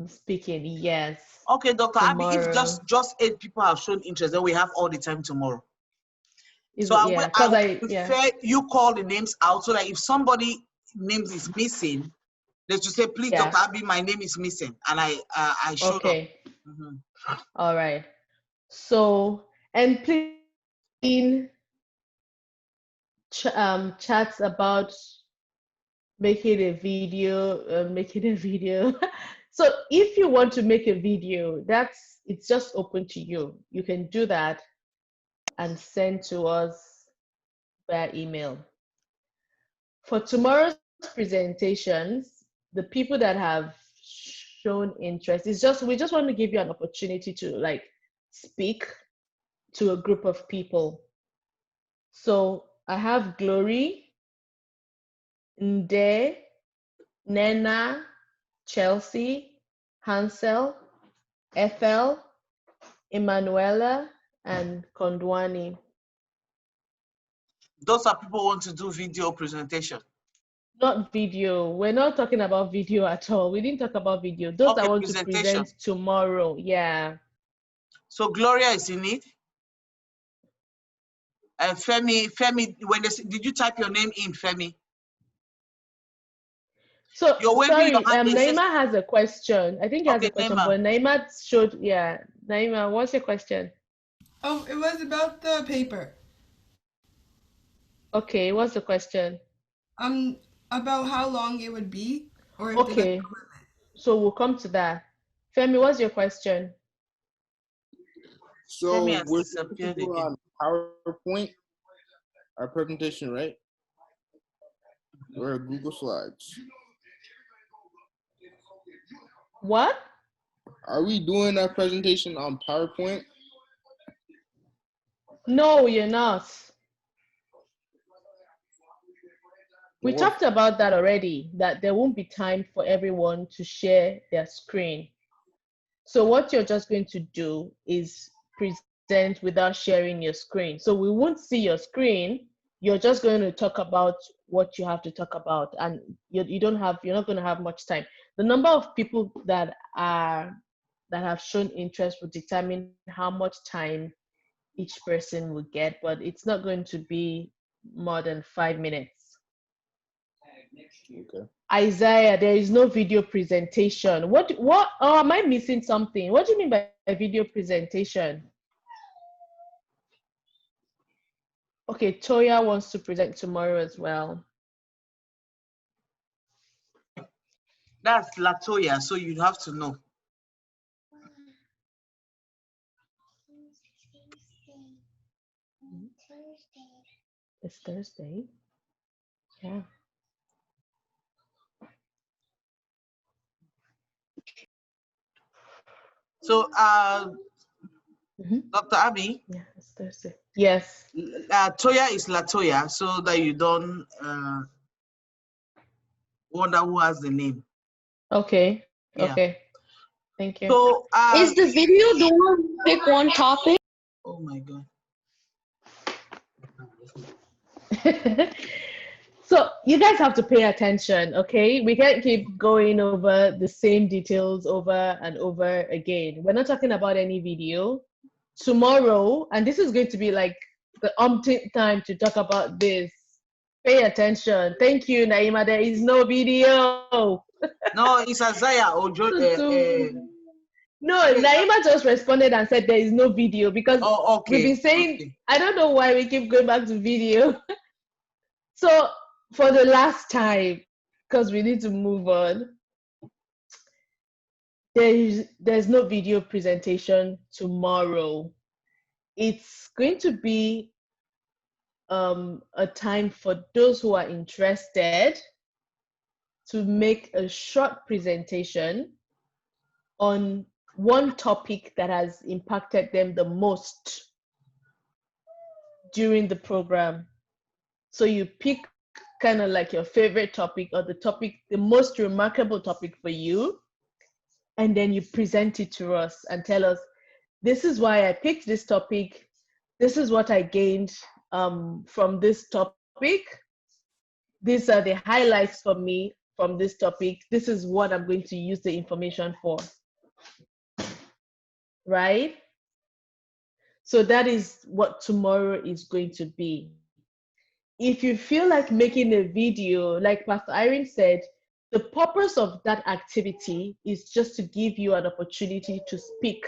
speaking. Yes. Okay, Dr. Abby, if Tomorrow. just 8 people have shown interest, then we have all the time tomorrow. Is So yeah, I because would yeah. prefer you call the names out so that if somebody names is missing, they should say, please, Yeah. Dr. Abby, my name is missing. And I showed up. Okay. All right. So, and please chats about making a video. So if you want to make a video, it's just open to you. You can do that and send to us via email. For tomorrow's presentations, the people that have shown interest, we just want to give you an opportunity to like speak to a group of people. So I have Glory, Nde, Nena, Chelsea, Hansel, Ethel, Emanuela, and Kondwani. Those are people who want to do video presentation. Not video. We're not talking about video at all. We didn't talk about video. Those Okay, that want to present tomorrow. Yeah. So Gloria is in it. Femi, did you type your name in, Femi? So You're waving sorry, your hand. Naima has a question. I think he has a question, Naima. but Naima showed, yeah. Naima, what's your question? Oh, it was about the paper. Okay, what's the question? About how long it would be, or if Okay, so we'll come to that. Femi, what's your question? So we're supposed to do on PowerPoint, our presentation, right? Or Google Slides. What? Are we doing our presentation on PowerPoint? No, you're not. We talked about that already, that there won't be time for everyone to share their screen. So what you're just going to do is present without sharing your screen. So we won't see your screen. You're just going to talk about what you have to talk about, and you're not going to have much time. The number of people that have shown interest will determine how much time each person will get, but it's not going to be more than 5 minutes. Okay. Isaiah, there is no video presentation. What, oh, am I missing something? What do you mean by a video presentation? Okay, Toya wants to present tomorrow as well. That's Latoya, so you have to know. It's Thursday. Yeah. So, Dr. Abby? Yeah, it's Thursday. Yes. Toya is Latoya, so that you don't wonder who has the name. Okay. Yeah. Okay. Thank you. So, is the video the one pick one topic? Oh my God. So you guys have to pay attention, okay? We can't keep going over the same details over and over again. We're not talking about any video. Tomorrow, and this is going to be like the umpteenth time to talk about this. Pay attention. Thank you, Naima. There is no video. No, it's Isaiah or No, Naima just responded and said there is no video because we've been saying, I don't know why we keep going back to video. So for the last time, because we need to move on, there's no video presentation tomorrow. It's going to be a time for those who are interested to make a short presentation on one topic that has impacted them the most during the program. So you pick kind of like your favorite topic or the most remarkable topic for you, and then you present it to us and tell us, this is why I picked this topic. This is what I gained from this topic. These are the highlights for me from this topic. This is what I'm going to use the information for. Right? So that is what tomorrow is going to be. If you feel like making a video, like Pastor Irene said, the purpose of that activity is just to give you an opportunity to speak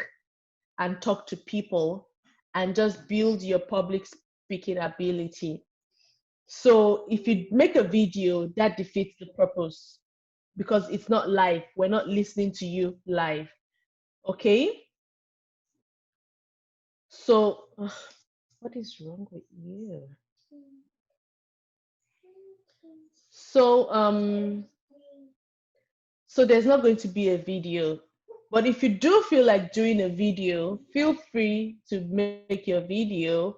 and talk to people and just build your public speaking ability. So if you make a video, that defeats the purpose because it's not live. We're not listening to you live. Okay? So, what is wrong with you? So, so there's not going to be a video. But if you do feel like doing a video, feel free to make your video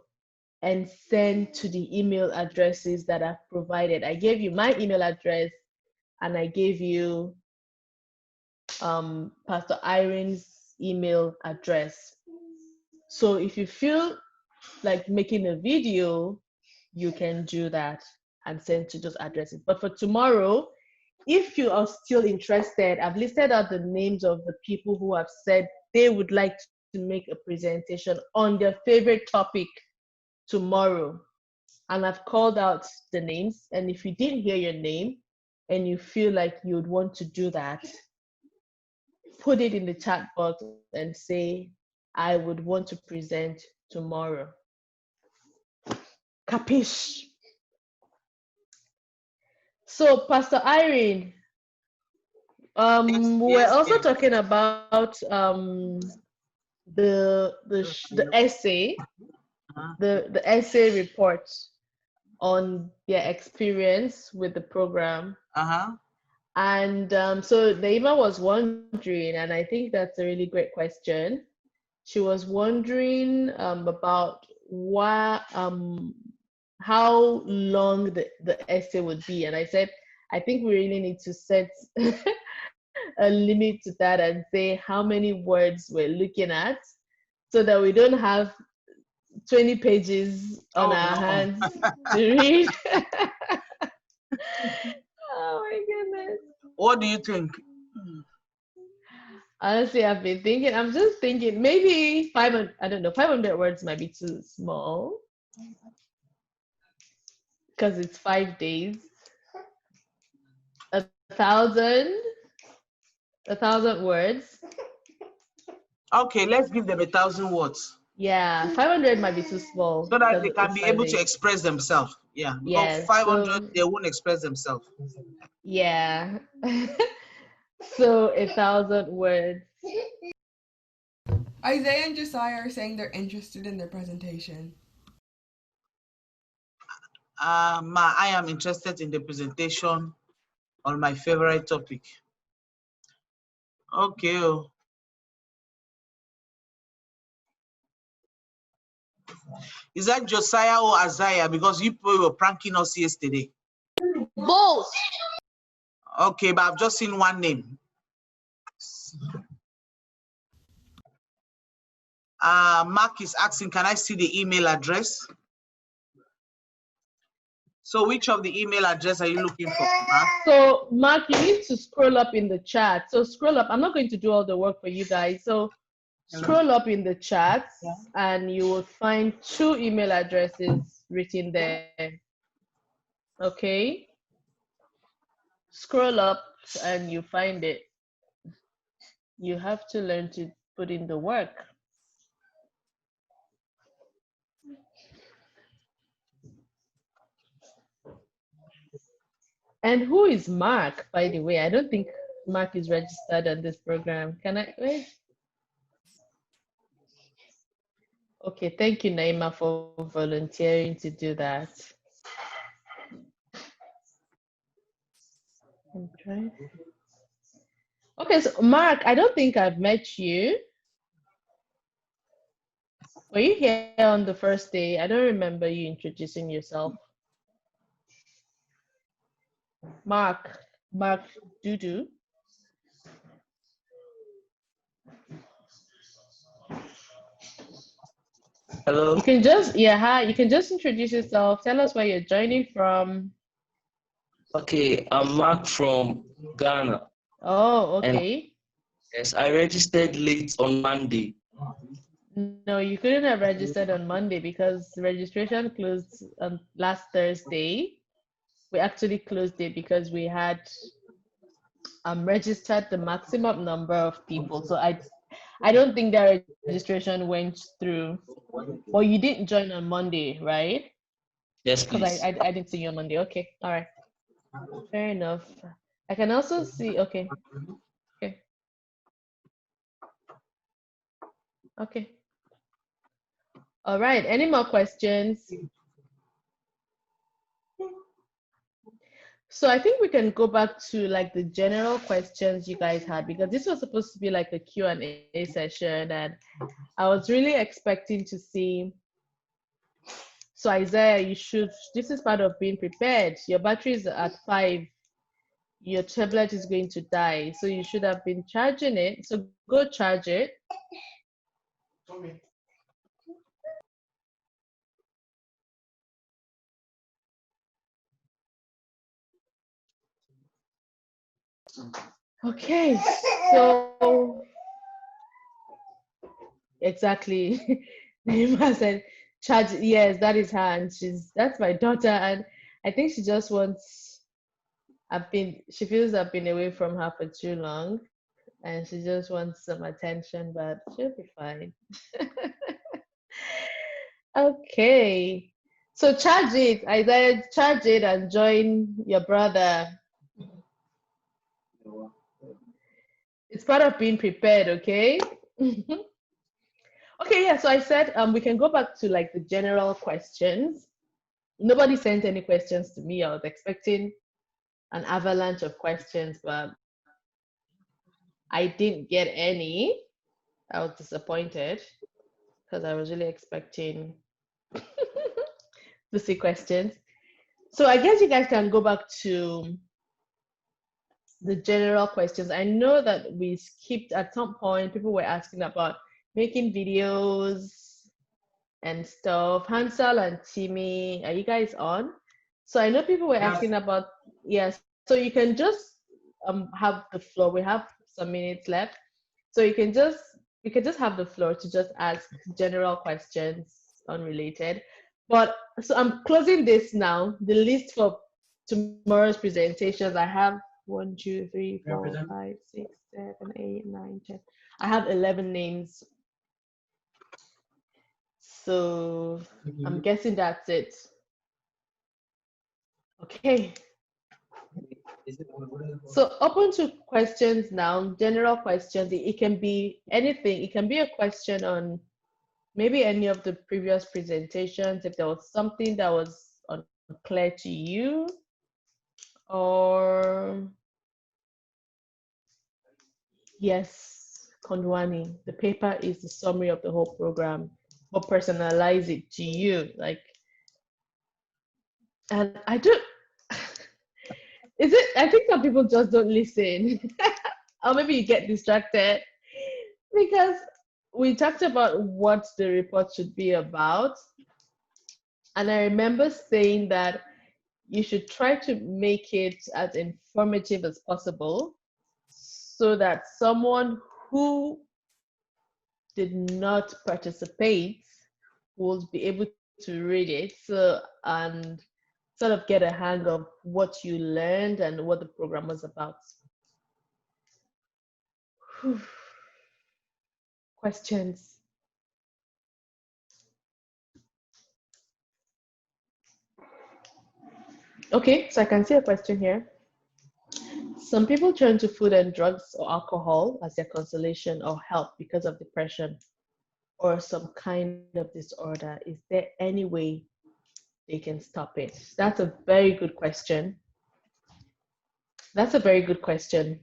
and send to the email addresses that I've provided. I gave you my email address and I gave you Pastor Irene's email address. So if you feel like making a video, you can do that and send to those addresses. But for tomorrow, if you are still interested, I've listed out the names of the people who have said they would like to make a presentation on their favorite topic tomorrow. And I've called out the names. And if you didn't hear your name and you feel like you'd want to do that, put it in the chat box and say, I would want to present tomorrow. Capiche? So, Pastor Irene, we're also talking about the essay, the essay report on their experience with the program. And so Naima was wondering, and I think that's a really great question. She was wondering about what how long the essay would be. And I said, I think we really need to set a limit to that and say how many words we're looking at so that we don't have 20 pages on our hands to read. Oh my goodness. What do you think? Honestly, I've been thinking, I'm just thinking maybe 500, I don't know, 500 words might be too small because it's 5 days. 1,000 words. Okay, let's give them 1,000 words. Yeah, 500 might be too small. So that they can be able to express themselves. Yeah, because 500, so, they won't express themselves. Yeah. So 1,000 words. Isaiah and Josiah are saying they're interested in their presentation. I am interested in the presentation on my favorite topic. Okay. Is that Josiah or Isaiah? Because you were pranking us yesterday. Both. Okay, but I've just seen one name. Mark is asking, can I see the email address? So which of the email address are you looking for, Mark? So Mark, you need to scroll up in the chat. So scroll up. I'm not going to do all the work for you guys. So scroll up in the chat and you will find 2 email addresses written there. Okay. Scroll up and you find it. You have to learn to put in the work. And who is Mark, by the way? I don't think Mark is registered on this program. Can I wait? Okay, thank you, Naima, for volunteering to do that. I'm trying. Okay, so Mark, I don't think I've met you. Were you here on the first day? I don't remember you introducing yourself. Mark Dudu. Hello. You can just, yeah, hi, you can just introduce yourself. Tell us where you're joining from. Okay, I'm Mark from Ghana. Oh, And okay. yes, I registered late on Monday. No, you couldn't have registered on Monday because registration closed last Thursday. We actually closed it because we had registered the maximum number of people. So I don't think that registration went through. Well, you didn't join on Monday, right? Yes, Because please. I didn't see you on Monday. Okay, all right, fair enough. I can also see. Okay, okay, okay. All right. Any more questions? So I think we can go back to like the general questions you guys had because this was supposed to be like a Q&A session, and I was really expecting to see. So Isaiah, this is part of being prepared. Your battery is at 5. Your tablet is going to die. So you should have been charging it. So go charge it. Okay, so exactly. Naima said, charge, yes, that is her, and that's my daughter, and I think she just wants, she feels I've been away from her for too long, and she just wants some attention, but she'll be fine. Okay, so charge it, Isaiah, charge it and join your brother. It's part of being prepared, okay? Okay, yeah, so I said we can go back to like the general questions. Nobody sent any questions to me. I was expecting an avalanche of questions, but I didn't get any. I was disappointed because I was really expecting to see questions. So I guess you guys can go back to the general questions. I know that we skipped at some point, people were asking about making videos and stuff. Hansel and Timmy, are you guys on? So I know people were asking about, yes, so you can just have the floor. We have some minutes left. So you can just have the floor to just ask general questions unrelated. But so I'm closing this now. The list for tomorrow's presentations, I have 1, 2, 3, 4, 5, 6, 7, 8, 9, 10. I have 11 names. So I'm guessing that's it. Okay. So open to questions now, general questions. It can be anything. It can be a question on maybe any of the previous presentations, if there was something that was unclear to you, or yes, Kondwani, the paper is the summary of the whole program, but personalize it to you. Like, and I do, I think some people just don't listen. Or maybe you get distracted because we talked about what the report should be about. And I remember saying that you should try to make it as informative as possible so that someone who did not participate will be able to read it and sort of get a hang of what you learned and what the program was about. Questions? Okay, so I can see a question here. Some people turn to food and drugs or alcohol as their consolation or help because of depression or some kind of disorder. Is there any way they can stop it? That's a very good question. That's a very good question.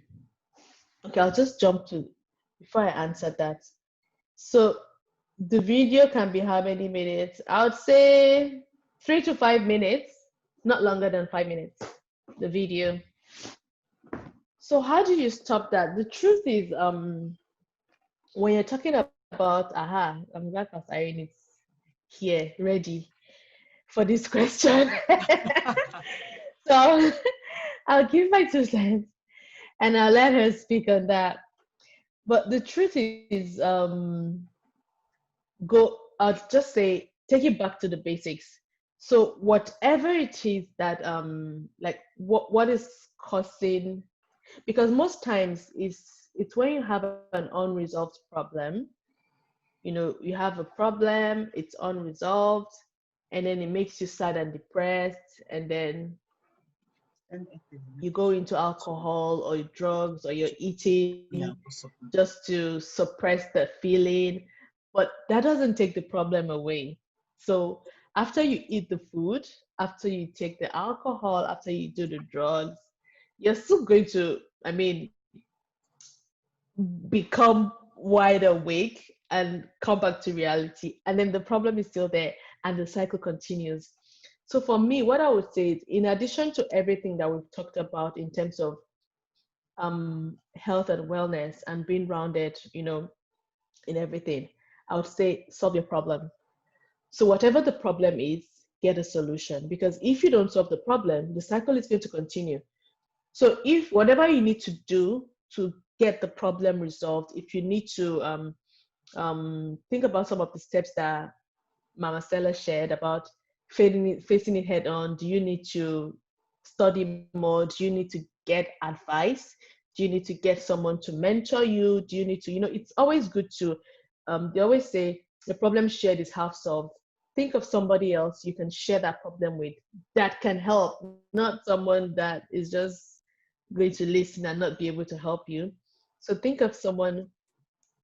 Okay, I'll just jump to before I answer that. So the video can be how many minutes? I would say 3 to 5 minutes, not longer than 5 minutes. The video. So how do you stop that? The truth is, when you're talking about, I'm glad Pastor Irene is here, ready for this question. So I'll give my 2 cents and I'll let her speak on that. But the truth is, I'll just say, take it back to the basics. So whatever it is that, like what is causing, because most times it's when you have an unresolved problem. You have a problem, it's unresolved, and then it makes you sad and depressed, and then you go into alcohol or drugs or you're eating just to suppress the feeling, but that doesn't take the problem away. So after you eat the food, after you take the alcohol, after you do the drugs, you're still going to, become wide awake and come back to reality. And then the problem is still there and the cycle continues. So for me, what I would say is, in addition to everything that we've talked about in terms of health and wellness and being rounded, in everything, I would say solve your problem. So whatever the problem is, get a solution. Because if you don't solve the problem, the cycle is going to continue. So if whatever you need to do to get the problem resolved, if you need to think about some of the steps that Mama Stella shared about facing it head on. Do you need to study more? Do you need to get advice? Do you need to get someone to mentor you? Do you need to, it's always good to, they always say the problem shared is half solved. Think of somebody else you can share that problem with that can help, not someone that is just going to listen and not be able to help you. So think of someone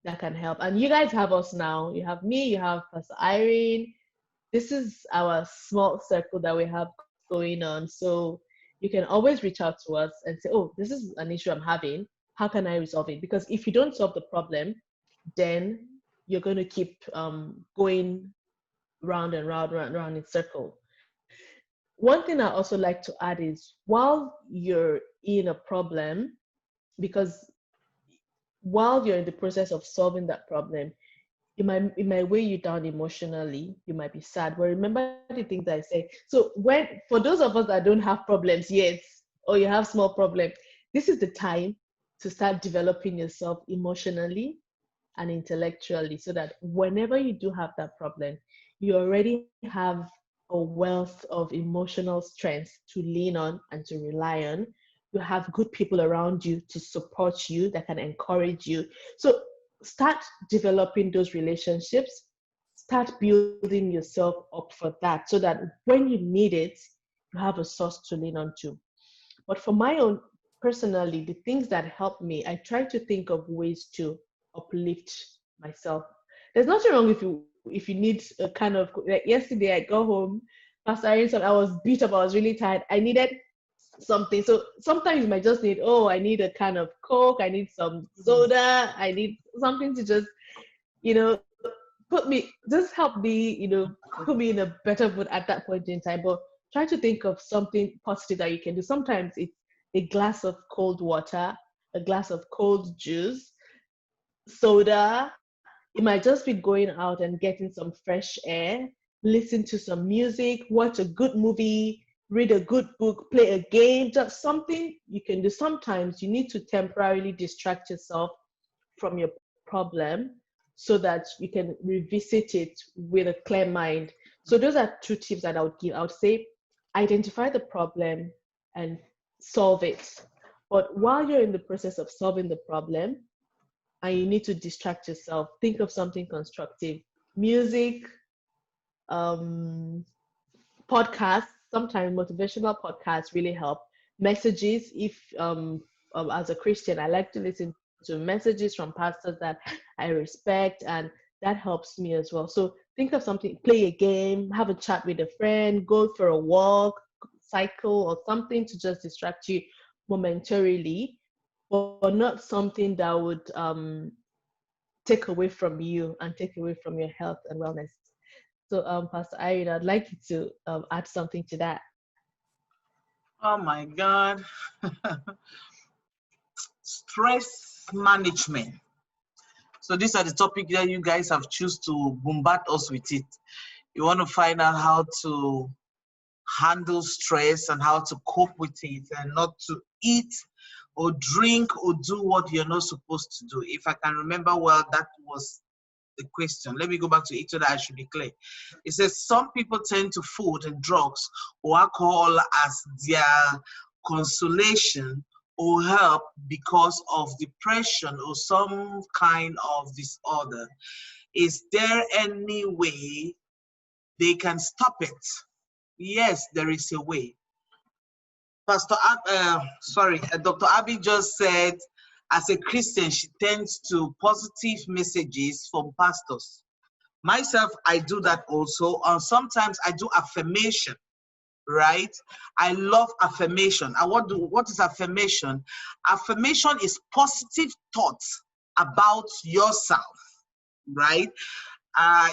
that can help. And you guys have us now. You have me, you have Pastor Irene. This is our small circle that we have going on. So you can always reach out to us and say, oh, this is an issue I'm having. How can I resolve it? Because if you don't solve the problem, then you're going to keep going round and round in circle. One thing I also like to add is, while you're in a problem, because while you're in the process of solving that problem, it might weigh you down emotionally. You might be sad. But remember the things I say. So for those of us that don't have problems yet, or you have small problems, this is the time to start developing yourself emotionally and intellectually, so that whenever you do have that problem, you already have a wealth of emotional strength to lean on and to rely on. You have good people around you to support you, that can encourage you. So start developing those relationships, start building yourself up for that, so that when you need it, you have a source to lean on to. But for my own, personally, the things that help me, I try to think of ways to uplift myself. There's nothing wrong if you need a kind of, like yesterday I go home, Pastor Irene, I was beat up, I was really tired. I needed something. So sometimes you might just need, I need a can of Coke, I need some soda, I need something to just, help me, put me in a better mood at that point in time. But try to think of something positive that you can do. Sometimes it's a glass of cold water, a glass of cold juice, soda. It might just be going out and getting some fresh air, listen to some music, watch a good movie, read a good book, play a game, just something you can do. Sometimes you need to temporarily distract yourself from your problem so that you can revisit it with a clear mind. So those are 2 tips that I would give. I would say identify the problem and solve it. But while you're in the process of solving the problem and you need to distract yourself, think of something constructive. Music, podcasts, sometimes motivational podcasts really help. Messages, if as a Christian, I like to listen to messages from pastors that I respect, and that helps me as well. So think of something, play a game, have a chat with a friend, go for a walk, cycle, or something to just distract you. momentarily, but not something that would take away from you and take away from your health and wellness. So, Pastor Irene, I'd like you to add something to that. Oh my God. Stress management. So these are the topics that you guys have choose to bombard us with it. You want to find out how to handle stress and how to cope with it and not to eat or drink or do what you're not supposed to do. If I can remember well, that was the question. Let me go back to it so that I should be clear. It says some people turn to food and drugs or alcohol as their consolation or help because of depression or some kind of disorder. Is there any way they can stop it? Yes, there is a way. Dr. Abby just said, as a Christian, she tends to positive messages from pastors. Myself, I do that also. And sometimes I do affirmation, right? I love affirmation. What is affirmation? Affirmation is positive thoughts about yourself, right?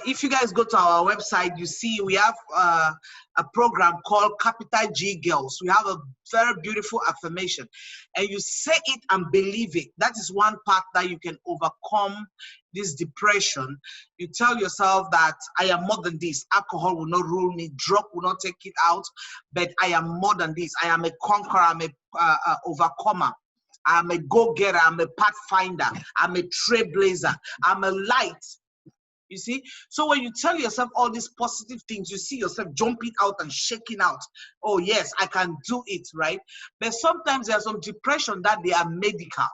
If you guys go to our website, you see we have a program called Capital G Girls. We have a very beautiful affirmation, and you say it and believe it. That is one part that you can overcome this depression. You tell yourself that I am more than this. Alcohol will not rule me. Drug will not take it out. But I am more than this. I am a conqueror. I'm a overcomer. I'm a go-getter. I'm a pathfinder. I'm a trailblazer. I'm a light. You see, so when you tell yourself all these positive things, you see yourself jumping out and shaking out. Oh yes, I can do it, right? But sometimes there's some depression that they are medical,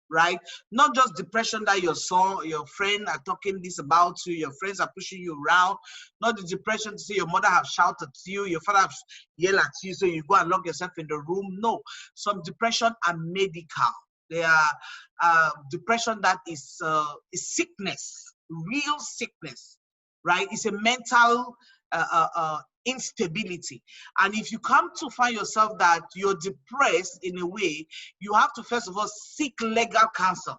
right? Not just depression that your son, your friend are talking this about you, your friends are pushing you around. Not the depression to say your mother have shouted to you, your father have yelled at you, so you go and lock yourself in the room. No, some depression are medical. They are depression that is sickness. Real sickness, right? It's a mental instability. And if you come to find yourself that you're depressed in a way, you have to first of all seek legal counsel,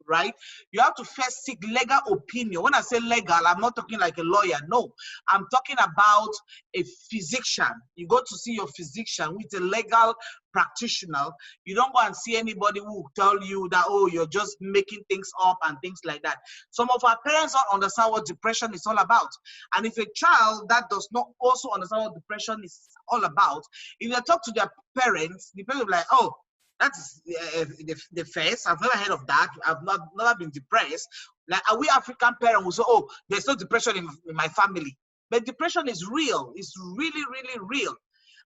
right? You have to first seek legal opinion. When I say legal, I'm not talking like a lawyer. No, I'm talking about a physician. You go to see your physician with a legal practitioner. You don't go and see anybody who will tell you that, oh, you're just making things up and things like that. Some of our parents don't understand what depression is all about. And if a child that does not also understand what depression is all about, if they talk to their parents, the parents will be like, oh, that's the first. I've never heard of that. I've never been depressed. Like, are we African parents who say, oh, there's no depression in my family? But depression is real. It's really, really real.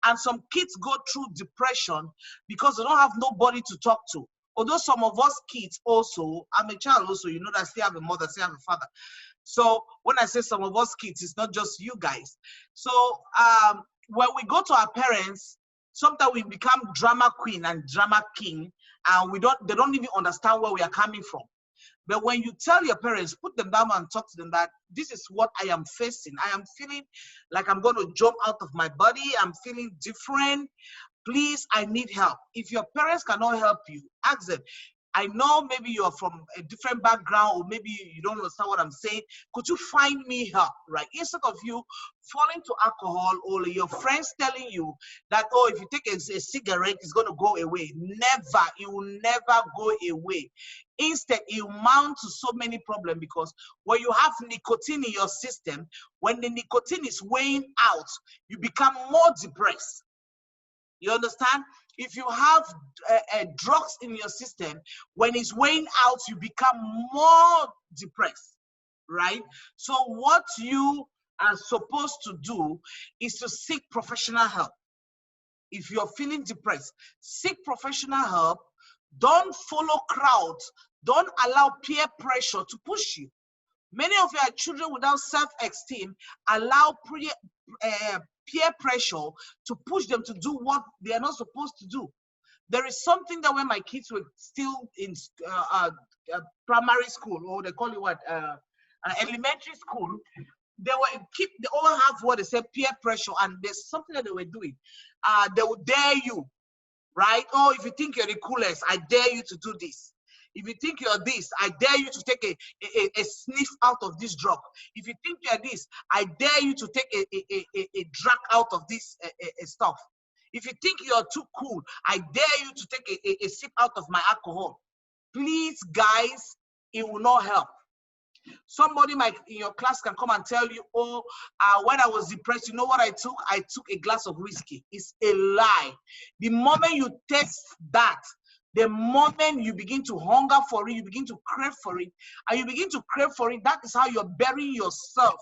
And some kids go through depression because they don't have nobody to talk to. Although some of us kids also, I'm a child also, you know that I still have a mother, still have a father. So when I say some of us kids, it's not just you guys. So when we go to our parents, sometimes we become drama queen and drama king, and they don't even understand where we are coming from. But when you tell your parents, put them down and talk to them that this is what I am facing. I am feeling like I'm going to jump out of my body. I'm feeling different. Please, I need help. If your parents cannot help you, ask them. I know maybe you're from a different background, or maybe you don't understand what I'm saying. Could you find me help, right? Instead of you falling to alcohol, or your friends telling you that, oh, if you take a cigarette, it's going to go away. Never, it will never go away. Instead, it will mount to so many problems, because when you have nicotine in your system, when the nicotine is weighing out, you become more depressed. You understand? If you have drugs in your system, when it's weighing out, you become more depressed, right? So what you are supposed to do is to seek professional help. If you're feeling depressed, seek professional help. Don't follow crowds. Don't allow peer pressure to push you. Many of your children without self-esteem allow peer pressure to push them to do what they are not supposed to do. There is something that when my kids were still in primary school, or they call it what, elementary school, they all have what they say peer pressure, and there's something that they were doing. They would dare you. right? Oh, if you think you're the coolest, I dare you to do this. If you think you're this, I dare you to take a sniff out of this drug. If you think you're this, I dare you to take a drag out of this stuff. If you think you're too cool, I dare you to take a sip out of my alcohol. Please, guys, it will not help. Somebody in your class can come and tell you, oh, when I was depressed, you know what I took? I took a glass of whiskey. It's a lie. The moment you test that, the moment you begin to hunger for it, you begin to crave for it, and you begin to crave for it, that is how you're burying yourself,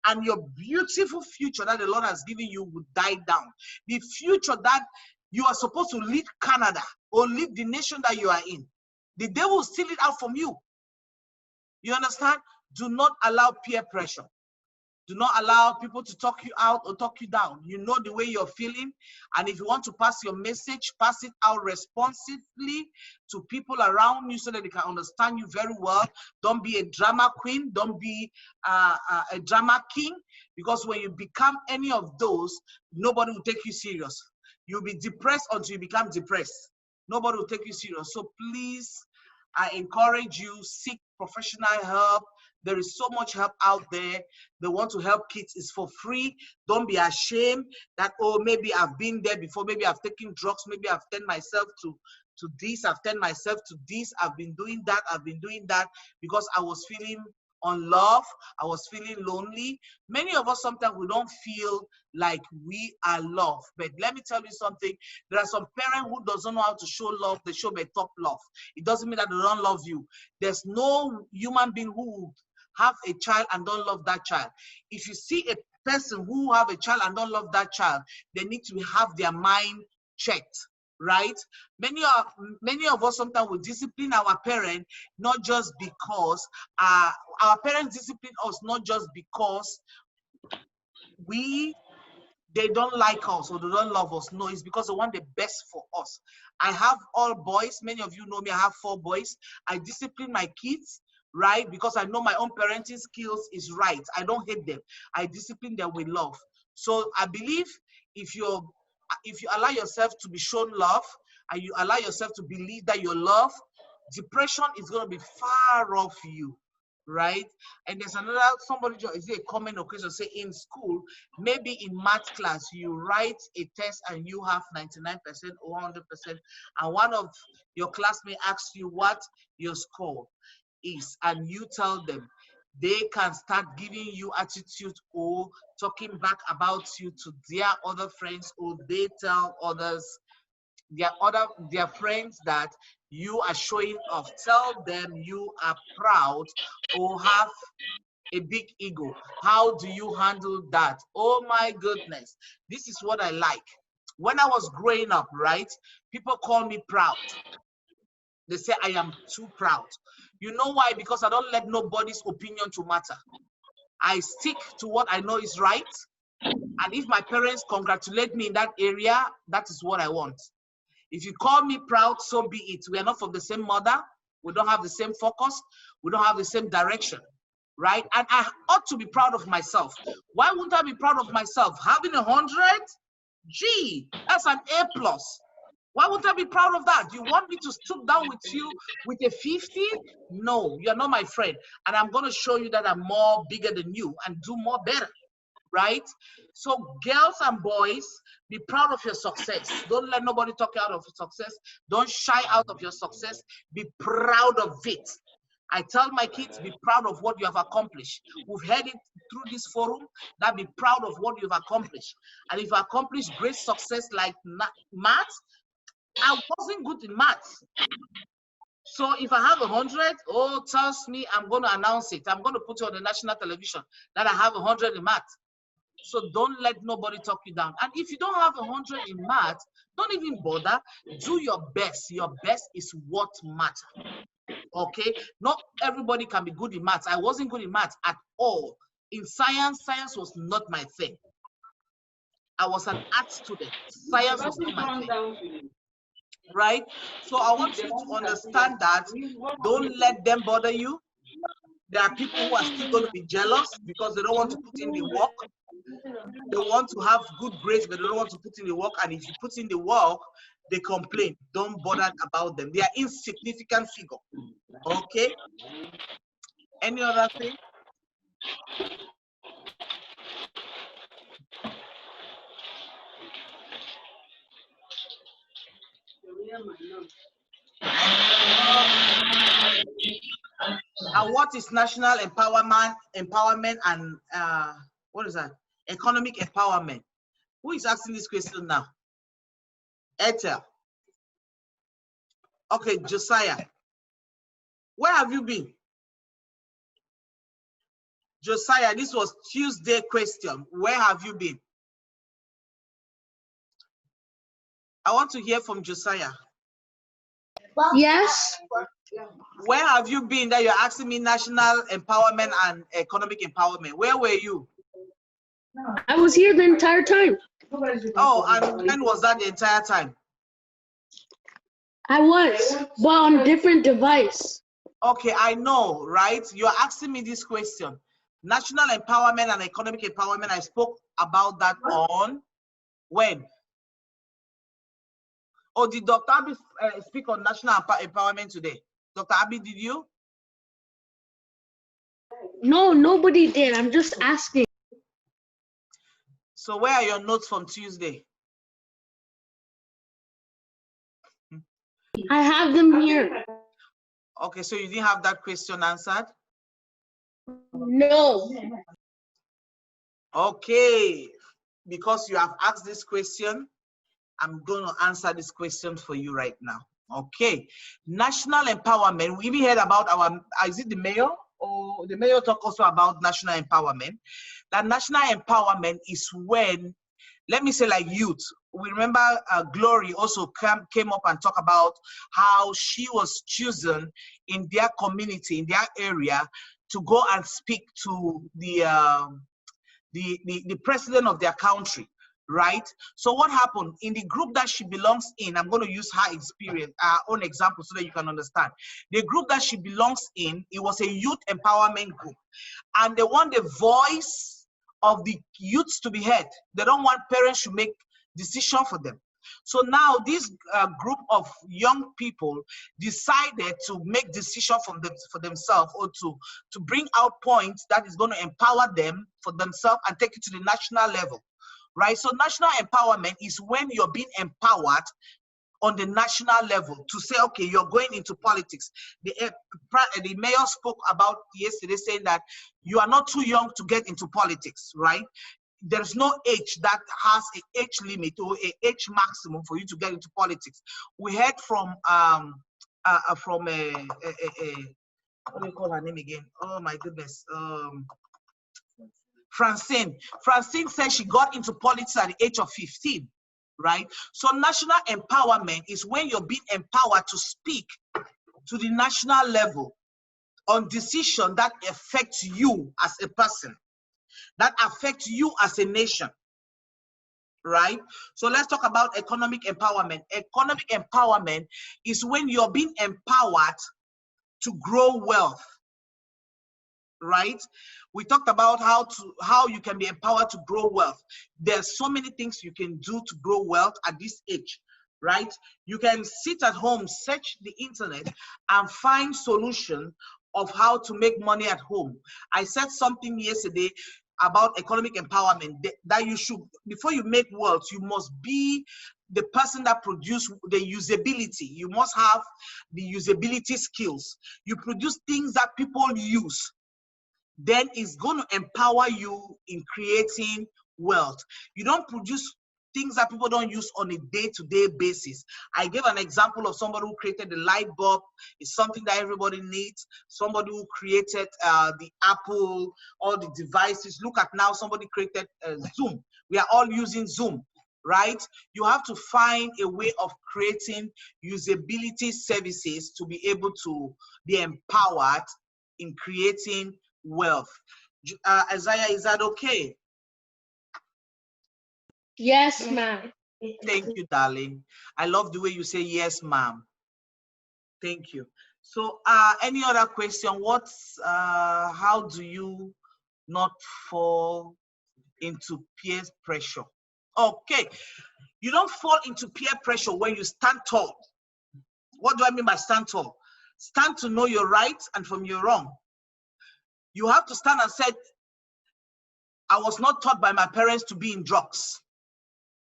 and your beautiful future that the Lord has given you will die down. The future that you are supposed to lead Canada or lead the nation that you are in, the devil will steal it out from you. You understand? Do not allow peer pressure. Do not allow people to talk you out or talk you down. You know the way you're feeling. And if you want to pass your message, pass it out responsively to people around you so that they can understand you very well. Don't be a drama queen. Don't be a drama king. Because when you become any of those, nobody will take you serious. You'll be depressed until you become depressed. Nobody will take you serious. So please, I encourage you, seek professional help. There is so much help out there. They want to help kids. It's for free. Don't be ashamed that, oh, maybe I've been there before. Maybe I've taken drugs. Maybe I've turned myself to this. I've turned myself to this. I've been doing that. I've been doing that because I was feeling unloved. I was feeling lonely. Many of us, sometimes we don't feel like we are loved. But let me tell you something. There are some parents who doesn't know how to show love. They show a top love. It doesn't mean that they don't love you. There's no human being who have a child and don't love that child. If you see a person who have a child and don't love that child, they need to have their mind checked, right? Many of us sometimes we discipline our parents not just because our parents discipline us not just because they don't like us or they don't love us. No, it's because they want the best for us. I have all boys. Many of you know me. I have 4 boys. I discipline my kids, right? Because I know my own parenting skills is right. I don't hate them. I discipline them with love. So I believe if you allow yourself to be shown love and you allow yourself to believe that you're loved, depression is going to be far off you, right? And there's another, somebody, is it a common occasion, say in school, maybe in math class, you write a test and you have 99% or 100%, and one of your classmates asks you what your score is, and you tell them, they can start giving you attitude or talking back about you to their other friends, or they tell others, their friends, that you are showing off. Tell them you are proud or have a big ego. How do you handle that? Oh my goodness, this is what I like. When I was growing up, right, people call me proud. They say I am too proud. You know why? Because I don't let nobody's opinion to matter. I stick to what I know is right. And if my parents congratulate me in that area, that is what I want. If you call me proud, so be it. We are not from the same mother. We don't have the same focus. We don't have the same direction, right? And I ought to be proud of myself. Why wouldn't I be proud of myself? Having 100? Gee, that's an A+. Why wouldn't I be proud of that? You want me to stoop down with you with a 50? No, you're not my friend. And I'm going to show you that I'm more bigger than you and do more better, right? So girls and boys, be proud of your success. Don't let nobody talk you out of your success. Don't shy out of your success. Be proud of it. I tell my kids, be proud of what you have accomplished. We've heard it through this forum, that be proud of what you've accomplished. And if you accomplish great success like math, I wasn't good in maths. So if I have 100, oh, trust me, I'm going to announce it. I'm going to put it on the national television that I have 100 in math. So don't let nobody talk you down. And if you don't have 100 in math, don't even bother. Do your best. Your best is what matters. Okay? Not everybody can be good in maths. I wasn't good in maths at all. In science, science was not my thing. I was an art student. Science was not my thing. Right? So I want you to understand that. Don't let them bother you. There are people who are still going to be jealous because they don't want to put in the work. They want to have good grades, but they don't want to put in the work. And if you put in the work, they complain. Don't bother about them. They are insignificant figure. Okay. Any other thing? And what is national empowerment and what is that? Economic empowerment. Who is asking this question now? Ethel. Okay, Josiah. Where have you been? Josiah, this was Tuesday question. Where have you been? I want to hear from Josiah. Yes, Where have you been that you're asking me national empowerment and economic empowerment? Where were you? I was here the entire time. Oh, and when was that the entire time? I was, but on a different device. Okay, I know, right? You're asking me this question. National empowerment and economic empowerment, I spoke about that on when? Oh, did Dr. Abi speak on national empowerment today? Dr. Abi, did you? No, nobody did. I'm just asking. So where are your notes from Tuesday? I have them here. Okay, so you didn't have that question answered? No. Okay, because you have asked this question, I'm going to answer this question for you right now. Okay, national empowerment. We even heard about our, is it the mayor? Or the mayor talked also about national empowerment. That national empowerment is when, let me say like youth. We remember Glory also came up and talked about how she was chosen in their community, in their area, to go and speak to the president of their country, right? So what happened in the group that she belongs in? I'm going to use her experience, her own example, so that you can understand. The group that she belongs in, it was a youth empowerment group, and they want the voice of the youths to be heard. They don't want parents to make decision for them. So now this group of young people decided to make decision for themselves, or to bring out points that is going to empower them for themselves and take it to the national level, right? So national empowerment is when you're being empowered on the national level to say, okay, you're going into politics. The mayor spoke about yesterday saying that you are not too young to get into politics, right? There's no age that has an age limit or an age maximum for you to get into politics. We heard from what do you call her name again? Oh my goodness. Francine. Francine said she got into politics at the age of 15, right? So national empowerment is when you're being empowered to speak to the national level on decisions that affect you as a person, that affect you as a nation, right? So let's talk about economic empowerment. Economic empowerment is when you're being empowered to grow wealth, right? We talked about how you can be empowered to grow wealth. There's so many things you can do to grow wealth at this age, right? You can sit at home, search the internet, and find solution of how to make money at home. I said something yesterday about economic empowerment, that you should, before you make wealth, you must be the person that produce the usability. You must have the usability skills. You produce things that people use, then it's going to empower you in creating wealth. You don't produce things that people don't use on a day-to-day basis. I gave an example of somebody who created the light bulb. It's something that everybody needs. Somebody who created the Apple, all the devices. Look at now, somebody created Zoom. We are all using Zoom, right? You have to find a way of creating usability services to be able to be empowered in creating wealth. Isaiah, is that okay? Yes, ma'am. Thank you, darling. I love the way you say yes, ma'am. Thank you. So any other question? How do you not fall into peer pressure. Okay, you don't fall into peer pressure when you stand tall. What do I mean by stand tall? Stand to know your rights and from your wrong. You have to stand and say, I was not taught by my parents to be in drugs.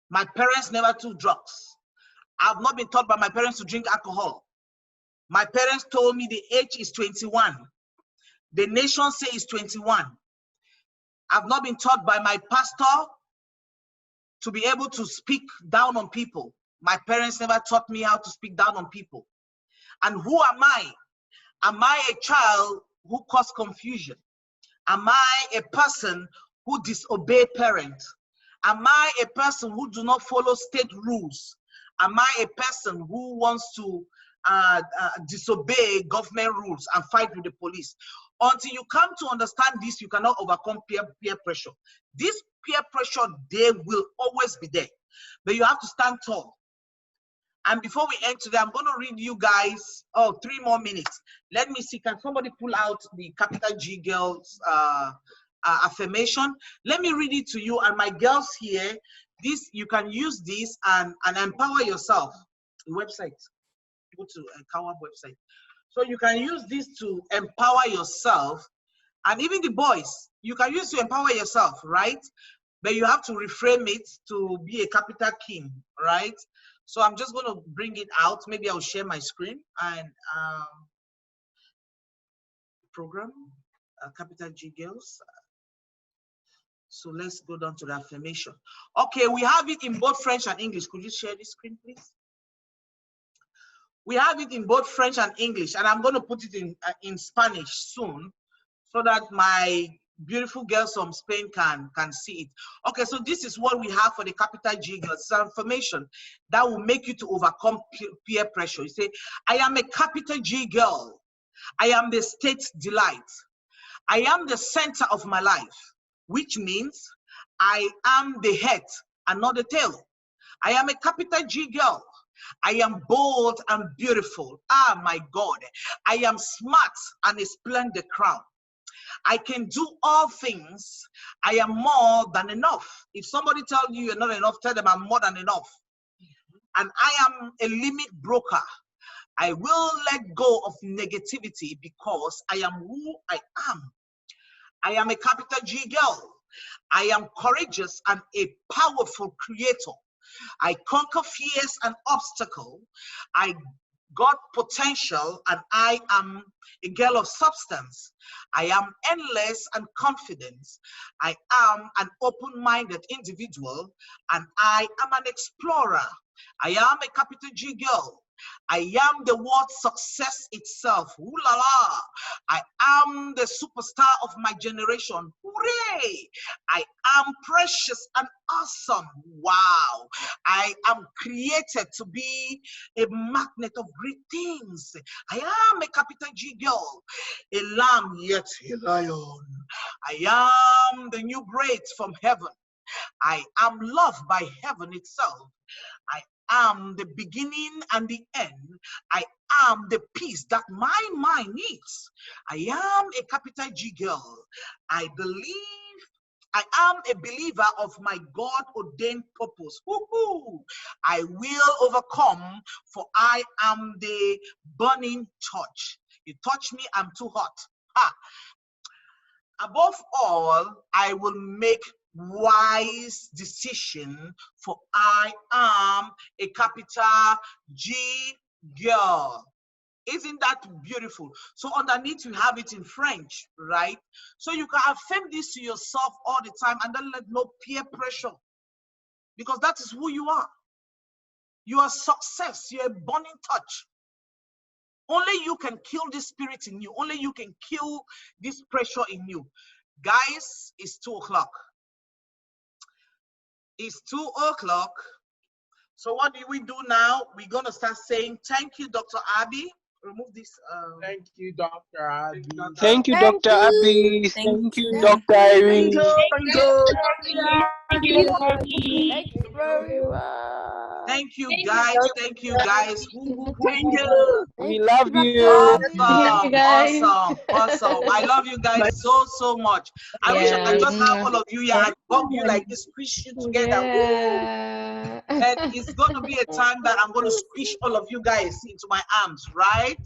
My parents never took drugs. I've not been taught by my parents to drink alcohol. My parents told me the age is 21. The nation says it's 21. I've not been taught by my pastor to be able to speak down on people. My parents never taught me how to speak down on people. And who am I? Am I a child who caused confusion? Am I a person who disobey parents? Am I a person who do not follow state rules? Am I a person who wants to disobey government rules and fight with the police? Until you come to understand this, you cannot overcome peer pressure. This peer pressure, they will always be there, but you have to stand tall. And before we end today, I'm going to read you guys, 3 more minutes. Let me see, can somebody pull out the capital G girls affirmation? Let me read it to you, and my girls here, this, you can use this and empower yourself. The website, go to a CAWAP website. So you can use this to empower yourself, and even the boys, you can use to empower yourself, right? But you have to reframe it to be a capital king, right? So I'm just going to bring it out. Maybe I'll share my screen and program capital G girls. So let's go down to the affirmation. Okay, we have it in both French and English. Could you share this screen, please? We have it in both French and English, and I'm going to put it in Spanish soon so that my beautiful girls from Spain can see it. Okay, so this is what we have for the capital G girls. It's an information that will make you to overcome peer pressure. You say, I am a capital G girl. I am the state's delight. I am the center of my life, which means I am the head and not the tail. I am a capital G girl. I am bold and beautiful. Ah, my God. I am smart and a splendid crown. I can do all things. I am more than enough. If somebody tells you you're not enough, tell them I'm more than enough. And I am a limit broker. I will let go of negativity because I am who I am. I am a capital G girl. I am courageous and a powerful creator. I conquer fears and obstacles. I got potential and I am a girl of substance. I am endless and confident. I am an open-minded individual and I am an explorer. I am a capital G girl. I am the word success itself. Ooh la la. I am the superstar of my generation. Hooray! I am precious and awesome. Wow. I am created to be a magnet of great things. I am a capital G girl. A lamb yet a lion. I am the new bread from heaven. I am loved by heaven itself. I am the beginning and the end. I am the peace that my mind needs. I am a capital G girl. I am a believer of my God-ordained purpose. Woo-hoo. I will overcome, for I am the burning torch. You touch me, I'm too hot. Ha. Above all, I will make wise decision, for I am a capital G girl. Isn't that beautiful? So underneath you have it in French, right? So you can affirm this to yourself all the time and don't let no peer pressure, because that is who you are. You are success. You're a burning touch. Only you can kill this spirit in you. Only you can kill this pressure in you. Guys, it's 2 o'clock. It's 2 o'clock. So what do we do now? We're going to start saying, thank you, Dr. Abby. remove this. Thank you, Dr. Abby. Thank you, Thank Dr. you. Abby. Thank you, Thank Dr. Thank Irene. you. Thank you. Thank you, Abby. Thank you very much. Thank you, guys. Thank you, guys. Woo-hoo. Thank you. We Thank love you, you. Dr. Abby. Thank you, Awesome, guys. awesome, awesome. I love you guys so much. I wish I could Yeah. just have all of you here and hug you like this, squish you together. Woo! Yeah. But it's gonna be a time that I'm gonna squish all of you guys into my arms, right?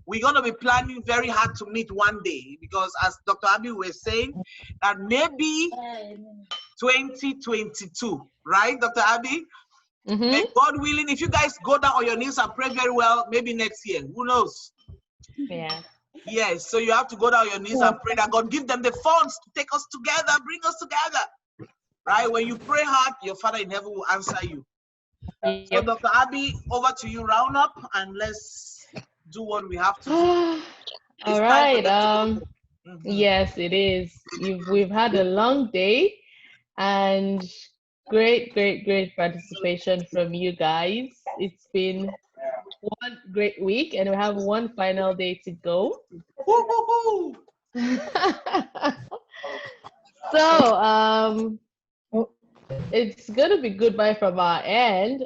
We're gonna be planning very hard to meet one day because, as Dr. Abby was saying, that maybe 2022, right, Dr. Abby? Mm-hmm. And God willing, if you guys go down on your knees and pray very well, maybe next year, who knows? Yeah. Yes, so you have to go down on your knees and pray that God give them the funds to take us together, bring us together. Right? When you pray hard, your Father in heaven will answer you. So, Yep. Dr. Abby, over to you, round up, and let's do what we have to do. All It's time for right. them to go. Yes, it is. We've had a long day and great participation from you guys. It's been one great week and we have one final day to go. Woo-hoo-hoo. So, it's gonna be goodbye from our end.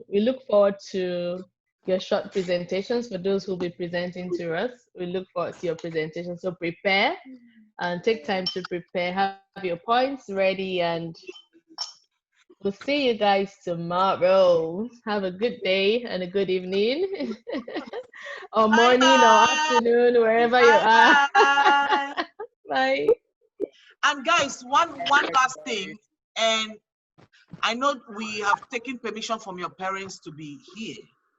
We look forward to your short presentations for those who'll be presenting to us. We look forward to your presentation. So prepare and take time to prepare. Have your points ready, and we'll see you guys tomorrow. Have a good day and a good evening, or morning or afternoon, wherever you are. Bye. Bye. And guys, one last thing, and I know we have taken permission from your parents to be here.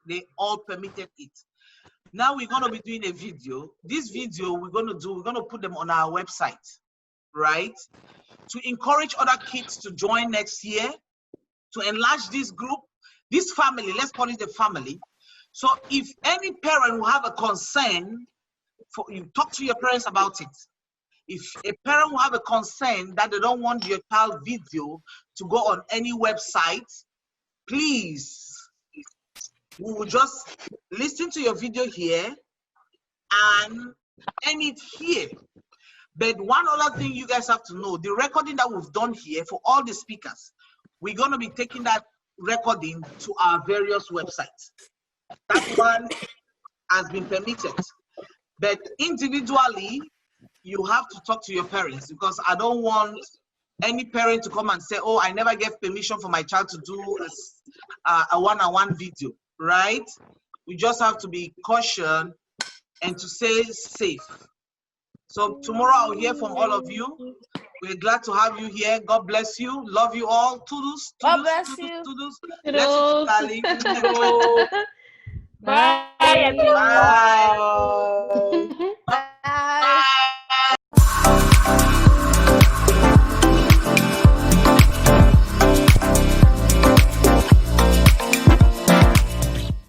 They all permitted it. Now we're going to be doing a video. This video we're going to put them on our website, right? To encourage other kids to join next year, to enlarge this group, this family, let's call it a family. So if any parent will have a concern, you talk to your parents about it. If a parent will have a concern that they don't want your child video to go on any website, please, we will just listen to your video here and end it here. But one other thing you guys have to know, the recording that we've done here for all the speakers, we're going to be taking that recording to our various websites. That one has been permitted. But individually, you have to talk to your parents, because I don't want any parent to come and say, oh, I never gave permission for my child to do a one-on-one video, right? We just have to be cautious and to stay safe. So tomorrow I'll hear from all of you. We're glad to have you here. God bless you. Love you all. Toodles, God toodles, bless toodles, you. toodles. Toodles. Bless you, darling. Bye, everyone. Bye.